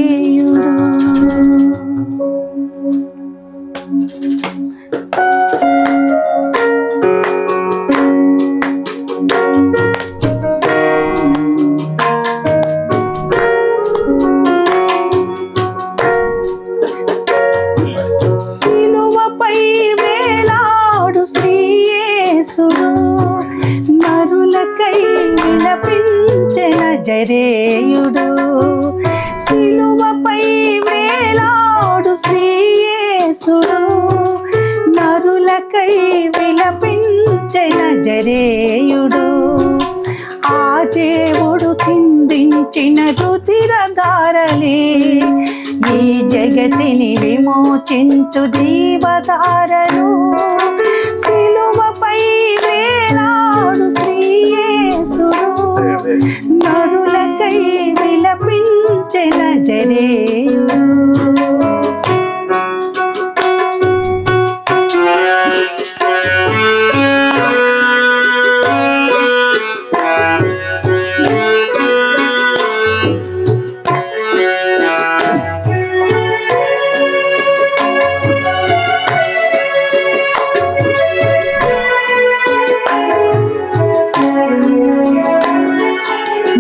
సిలువపై వేలాడు శ్రీ యేసుడు, నరులకై విలపించే నజరేయుడు. సిలువపై వేలాడు శ్రీ యేసుడు, నరులకై విలపించే నజరేయుడు. ఆ దేవుడు చిందించిన రుధిరధారలే ఈ జగతిని విమోచించు జీవధారలు. సిలువపై వేలాడు శ్రీ యేసుడు, నరులకై విలపించే నజరేయుడు.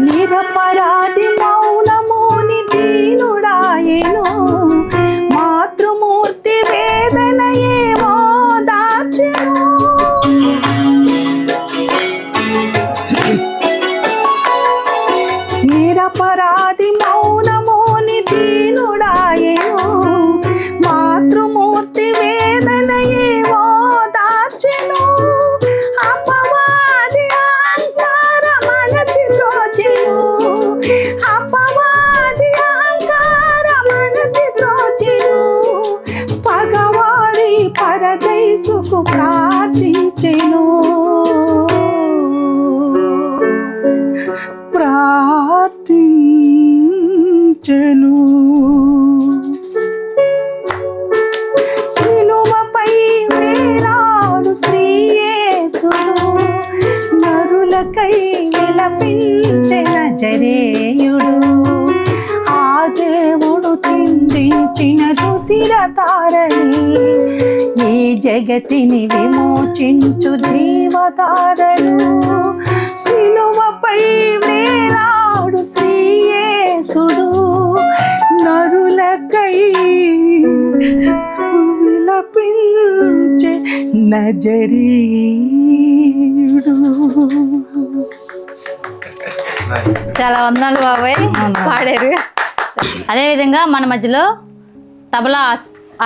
నిరపరాధి మౌనముని దీనుడాయెను, మాతృమూర్తి వేదనయే ఓదార్చెను. నిరపరాధి మౌనముని దీనుడాయెను, మాతృమూర్తి వేదనయే ఓదార్చెను. అపవాది అహంకారం అణచి ద్రోచెను, అపవాది అహంకారం అణచి ద్రోచెను. పగవారి పరదైసుకు ప్రార్థించెను, ప్రార్థించెను. సిలువపై వేలాడు శ్రీ యేసుడు, నరులకై విలపించే నజరేయుడు. ఆ దేవుడు చిందించిన రుధిరధారలే ఈ జగతిని విమోచించు జీవధారలు. సిలువపై వేలాడు శ్రీ యేసుడు, నరులకై విలపించే నజరీయుడు. చాలా వందనాలు బాబాయ్, పాడారు. అదేవిధంగా మన మధ్యలో తబలా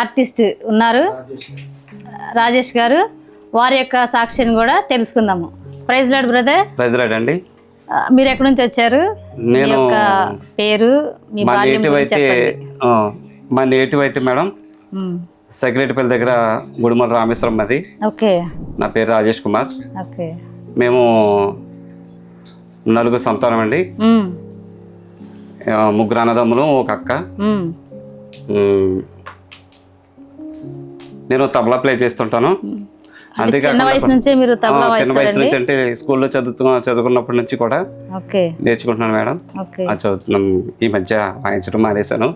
ఆర్టిస్ట్ ఉన్నారు రాజేష్ గారు, వారి యొక్క సాక్ష్యాన్ని కూడా తెలుసుకుందాము. Praise lord brother. Praise lord అండి. మీరు ఎక్కడి నుంచి వచ్చారు? మీ నేను యొక్క పేరు, మీ మా బాల్యం నేటివ్ గురించి అయితే చెప్పండి. మా నేటివ్ అయితే మేడం సెక్రటరీపల్లి దగ్గర గుడిమల రామేశ్వరం అది. ఓకే. నా పేరు రాజేష్ కుమార్. ఓకే. మేము 4 సంతానం అండి. 3 అన్నదమ్ములు, ఒక అక్క. నేను తబలా ప్లే చేస్తుంటాను. చిన్న వయసు నుంచి మీరు తబలా చిన్న వయసు నుంచి అంటే స్కూల్లో చదువుకున్నప్పటి నుంచి కూడా ఓకే నేర్చుకుంటున్నాను మేడం. ఓకే. చదువుతున్నాను. ఈ మధ్య వాయించడం మానేశాను.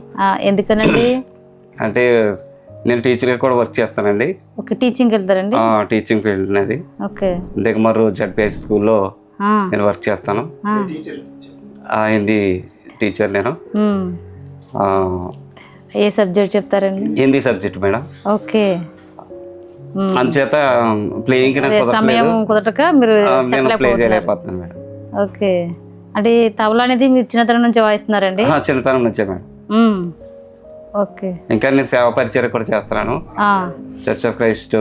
ఎందుకనండి? అంటే నేను టీచర్గా కూడా వర్క్ చేస్తానండి. ఓకే. టీచింగ్కి వెళ్తారండి? టీచింగ్ ఫీల్డ్ ఉన్నది. ఓకే. దిగమర్రు జడ్పిహెచ్ స్కూల్లో నేను వర్క్ చేస్తాను. హిందీ టీచర్ నేను. ఏ సబ్జెక్ట్ చెప్తారండి? Hindi subject madam. ఓకే. అందుచేత ప్లేయింగ్కి నాకు సమయం కుదరట్లేదు. కుదరక మీరు నేను ప్లే చెప్పలేకపోతున్నారు. చేయలేకపోతున్నాను మేడం. ఓకే. అంటే ఈ తబలా అనేది మీరు చిన్నతనం నుంచి వాయిస్తున్నారండి? చిన్నతనం నుంచే మేడం. ఓకే. ఇంకా నేను సేవ పరిచయం కూడా చేస్తున్నాను. చర్చ్ ఆఫ్ క్రైస్ట్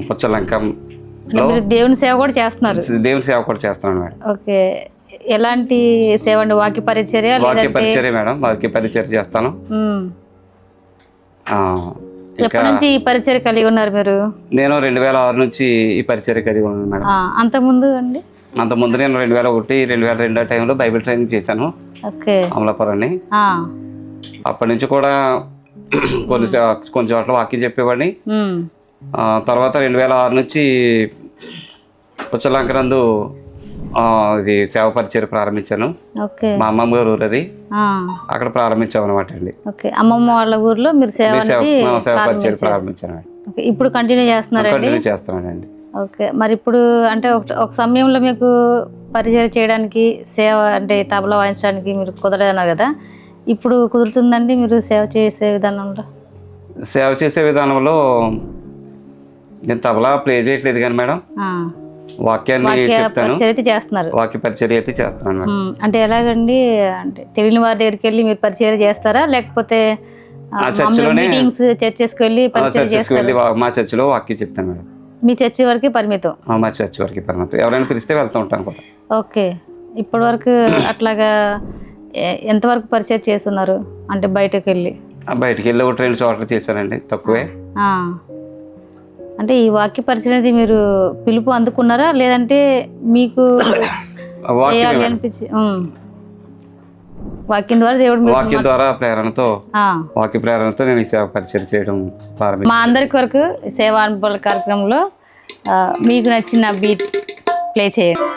పుచ్చలంకంలో మీరు దేవుని సేవ కూడా చేస్తున్నారు? దేవుని సేవ కూడా చేస్తున్నాను మేడం. ఓకే. ఎలాంటి సేవ అండి? వాక్య పరిచర్య? వాక్య పరిచర్య మేడం, వాక్య పరిచర్య చేస్తాను. ఎప్పటి నుంచి ఈ పరిచర్య కలిగి ఉన్నారు మీరు? నేను 2006 నుంచి ఈ పరిచర్య కలిగి ఉన్నాను మేడం. అంతకుముందు అండి? అంతకుముందు నేను 2001, 2002 టైంలో బైబిల్ ట్రైనింగ్ చేశాను. ఓకే. అమలాపురాన్ని. అప్పటి నుంచి కూడా కొన్ని చోట్ల వాక్యం చెప్పేవాడిని. తర్వాత 2006 నుంచి పుచ్చలంకనందు ఇది సేవ పరిచయం ప్రారంభించాను. మా అమ్మమ్మ గారు ఊరు అది, అక్కడ ప్రారంభించాం అనమాట అండి. అమ్మమ్మ వాళ్ళ ఊర్లో మీరు సేవ పరిచయం ప్రారంభించాను. ఇప్పుడు కంటిన్యూ చేస్తున్నారండి? కంటిన్యూ చేస్తున్నానండి. ఓకే. మరి ఇప్పుడు అంటే ఒక సమయంలో మీకు పరిచయం చేయడానికి, సేవ అంటే తబలా వాయించడానికి మీరు కుదరదన్నారు కదా, ఇప్పుడు కుదురుతుందండి మీరు సేవ చేసే విధానంలో? సేవ చేసే విధానంలో నేను తబలా ప్లే చేయట్లేదు కానీ మేడం, వాక్యాన్ని చెప్తాను. వాక్య పరిచర్య అయితే చేస్తున్నాను మేడం. అంటే ఎలాగండి? అంటే తెలియని వారి దగ్గరికి వెళ్ళి మీరు పరిచర్య చేస్తారా, లేకపోతే చర్చెస్కి వెళ్ళి మా చర్చిలో వాక్యం చెప్తాను మేడం. మీ చర్చి వరకు పరిమితం? మా చర్చి వరకు పరిమితం. ఎవరైనా పిలిస్తే వెళ్తూ ఉంటాను కూడా. ఓకే. ఇప్పటి వరకు అట్లాగా ఎంతవరకు పరిచయం చేస్తున్నారు? అంటే బయటకు వెళ్ళి వెళ్ళి 1-2 చోట్ల చేశానండి, తక్కువే. అంటే ఈ వాక్య పరిచయం అనేది మీరు పిలుపు అందుకున్నారా, లేదంటే మీకు చేయాలి అనిపించి వాక్యం ద్వారా దేవుడు వాక్యం ద్వారా ప్రేరణతో నేను ఈ సేవ పరిచయం చేయడం ప్రారంభించాను. మా అందరి కొరకు సేవా అనుభవాల కార్యక్రమంలో మీకు నచ్చిన బీట్ ప్లే చేయండి.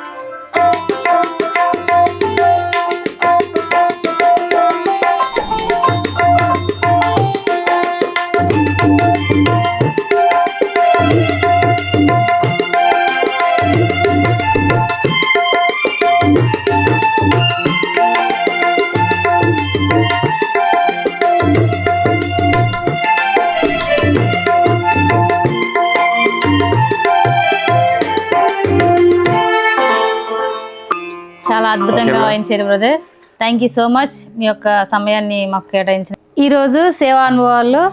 చాలా అద్భుతంగా వాయించారు brother. Thank you so much మీ యొక్క సమయాన్ని మాకు కేటాయించిన. ఈరోజు సేవా అనుభవాల్లో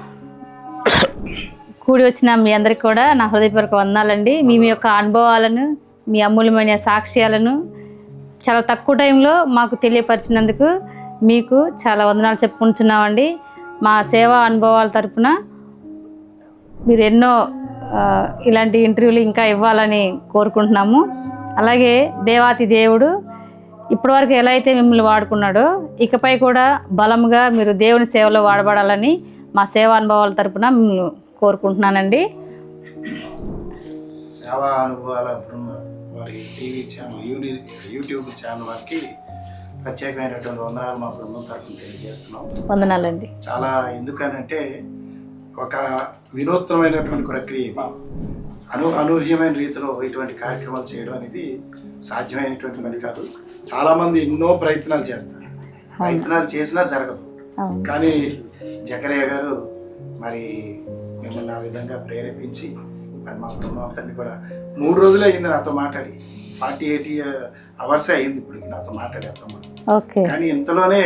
కూడి వచ్చిన మీ అందరికి కూడా నా హృదయపూర్వక వందనాలండి. మీ యొక్క అనుభవాలను, మీ అమూల్యమైన సాక్ష్యాలను చాలా తక్కువ టైంలో మాకు తెలియపరిచినందుకు మీకు చాలా వందనాలు చెప్పుకుంటున్నామండి. మా సేవా అనుభవాల తరపున మీరు ఎన్నో ఇలాంటి ఇంటర్వ్యూలు ఇంకా ఇవ్వాలని కోరుకుంటున్నాము. అలాగే దేవాతి దేవుడు ఇప్పటివరకు ఎలా అయితే మిమ్మల్ని వాడుకున్నాడో ఇకపై కూడా బలంగా మీరు దేవుని సేవలో వాడబడాలని మా సేవా అనుభవాల తరపున మిమ్మల్ని కోరుకుంటున్నానండి. సేవా అనుభవాల వారి టీవీ ఛానల్, యూట్యూబ్ ఛానల్ వారికి ప్రత్యేకమైనటువంటి వందనాలు మా బృందం తరపున తెలియజేస్తున్నాం. వందనాలండి. చాలా ఎందుకనంటే ఒక వినూత్నమైనటువంటి ప్రక్రియ ఇది. అనూహ్యమైన రీతిలో ఇటువంటి కార్యక్రమాలు చేయడం అనేది సాధ్యమైనటువంటి పని కాదు. చాలామంది ఎన్నో ప్రయత్నాలు చేస్తారు, ప్రయత్నాలు చేసినా జరగదు. కానీ జకరియా గారు మరి మిమ్మల్ని ఆ విధంగా ప్రేరేపించి మరి మా కుటుంబం అంతా కూడా 3 రోజులే అయింది నాతో మాట్లాడి. 48 అవర్స్ అయింది ఇప్పుడు నాతో మాట్లాడేస్తాం. కానీ ఇంతలోనే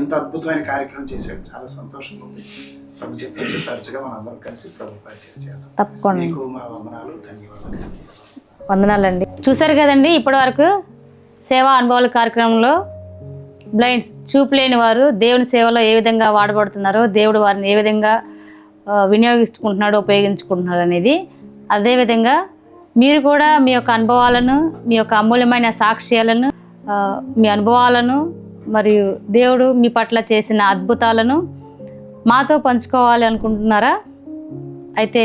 ఇంత అద్భుతమైన కార్యక్రమం చేశాడు. చాలా సంతోషంగా ఉంది. ప్రభు చెప్పి తరచుగా మనందరం కలిసి ప్రభు పరిచయం చేద్దాం. తప్పకుండా. మీకు మా వందనాలు, ధన్యవాదాలు. వందనాలండి. చూసారు కదండి, ఇప్పటి వరకు సేవా అనుభవాల కార్యక్రమంలో బ్లైండ్స్, చూపు లేని వారు దేవుని సేవలో ఏ విధంగా వాడబడుతున్నారో, దేవుడు వారిని ఏ విధంగా వినియోగించుకుంటున్నాడో, ఉపయోగించుకుంటున్నాడు అనేది. అదేవిధంగా మీరు కూడా మీ యొక్క అనుభవాలను, మీ యొక్క అమూల్యమైన సాక్ష్యాలను, మీ అనుభవాలను మరియు దేవుడు మీ పట్ల చేసిన అద్భుతాలను మాతో పంచుకోవాలి అనుకుంటున్నారా? అయితే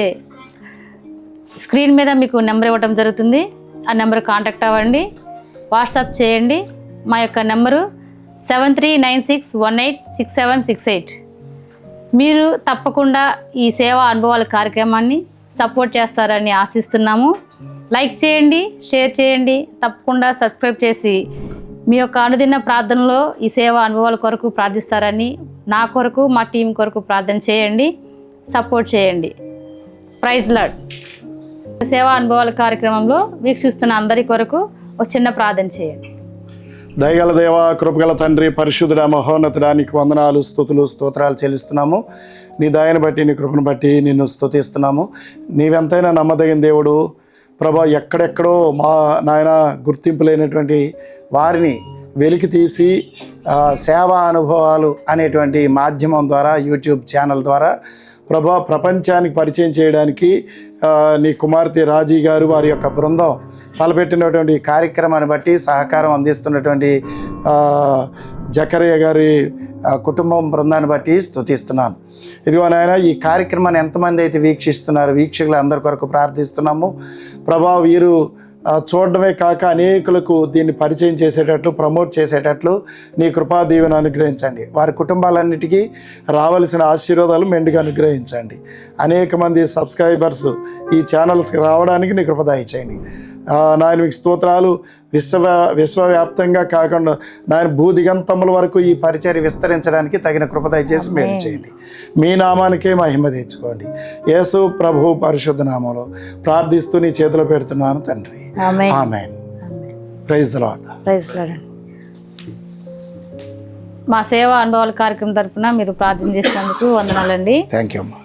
స్క్రీన్ మీద మీకు నెంబర్ ఇవ్వడం జరుగుతుంది. ఆ నెంబర్ కాంటాక్ట్ అవ్వండి, వాట్సాప్ చేయండి. మా యొక్క నెంబరు 7396186768. మీరు తప్పకుండా ఈ సేవా అనుభవాల కార్యక్రమాన్ని సపోర్ట్ చేస్తారని ఆశిస్తున్నాము. లైక్ చేయండి, షేర్ చేయండి, తప్పకుండా సబ్స్క్రైబ్ చేసి మీ యొక్క అనుదిన ప్రార్థనలో ఈ సేవా అనుభవాల కొరకు ప్రార్థిస్తారని, నా కొరకు మా టీం కొరకు ప్రార్థన చేయండి, సపోర్ట్ చేయండి. Praise lord. సేవా అనుభవాల కార్యక్రమంలో వీక్షిస్తున్న అందరి కొరకు ఒక చిన్న ప్రార్థన చేయండి. దయగల దేవ, కృపగల తండ్రి, పరిశుద్ధుడ, మహోన్నతుడానికి వందనాలు, స్తుతులు, స్తోత్రాలు చెల్లిస్తున్నాము. నీ దయను బట్టి, నీ కృపను బట్టి నిన్ను స్తుతిస్తున్నాము. నీవెంతైనా నమ్మదగిన దేవుడు ప్రభా. ఎక్కడెక్కడో మా నాయన గుర్తింపు లేనటువంటి వారిని వెలికి తీసి సేవా అనుభవాలు అనేటువంటి మాధ్యమం ద్వారా, యూట్యూబ్ ఛానల్ ద్వారా ప్రభా ప్రపంచానికి పరిచయం చేయడానికి నీ కుమార్తె రాజీ గారు వారి యొక్క బృందం తలపెట్టినటువంటి కార్యక్రమాన్ని బట్టి సహకారం అందిస్తున్నటువంటి జకరియా గారి కుటుంబం బృందాన్ని బట్టి స్తుతిస్తున్నాను. ఇదిగో నాయన, ఈ కార్యక్రమాన్ని ఎంతమంది అయితే వీక్షిస్తున్నారు, వీక్షకులు అందరి కొరకు ప్రార్థిస్తున్నాము ప్రభా. వీరు చూడడమే కాక అనేకులకు దీన్ని పరిచయం చేసేటట్లు, ప్రమోట్ చేసేటట్లు నీ కృపా దీవెన అనుగ్రహించండి. వారి కుటుంబాలన్నిటికీ రావలసిన ఆశీర్వాదాలు మెండుగా అనుగ్రహించండి. అనేక మంది సబ్స్క్రైబర్స్ ఈ ఛానల్స్కి రావడానికి నీ కృప దయచేయండి. నాయన మీకు స్తోత్రాలు. విశ్వవ్యాప్తంగా కాకుండా నాయన భూదిగంతముల వరకు ఈ పరిచర్య విస్తరించడానికి తగిన కృప దయచేసి మేలు చేయండి. మీ నామానికే మహిమ తెచ్చుకోండి. యేసు ప్రభు పరిశుద్ధ నామంలో ప్రార్థిస్తూ నీ చేతిలో పెడుతున్నాను తండ్రి. Amen. Praise the lord. Praise lord. మా సేవా అనుభవాల కార్యక్రమం తరపున మీరు ప్రార్థన చేసినందుకు వందనాలండి. థ్యాంక్ యూ అమ్మా.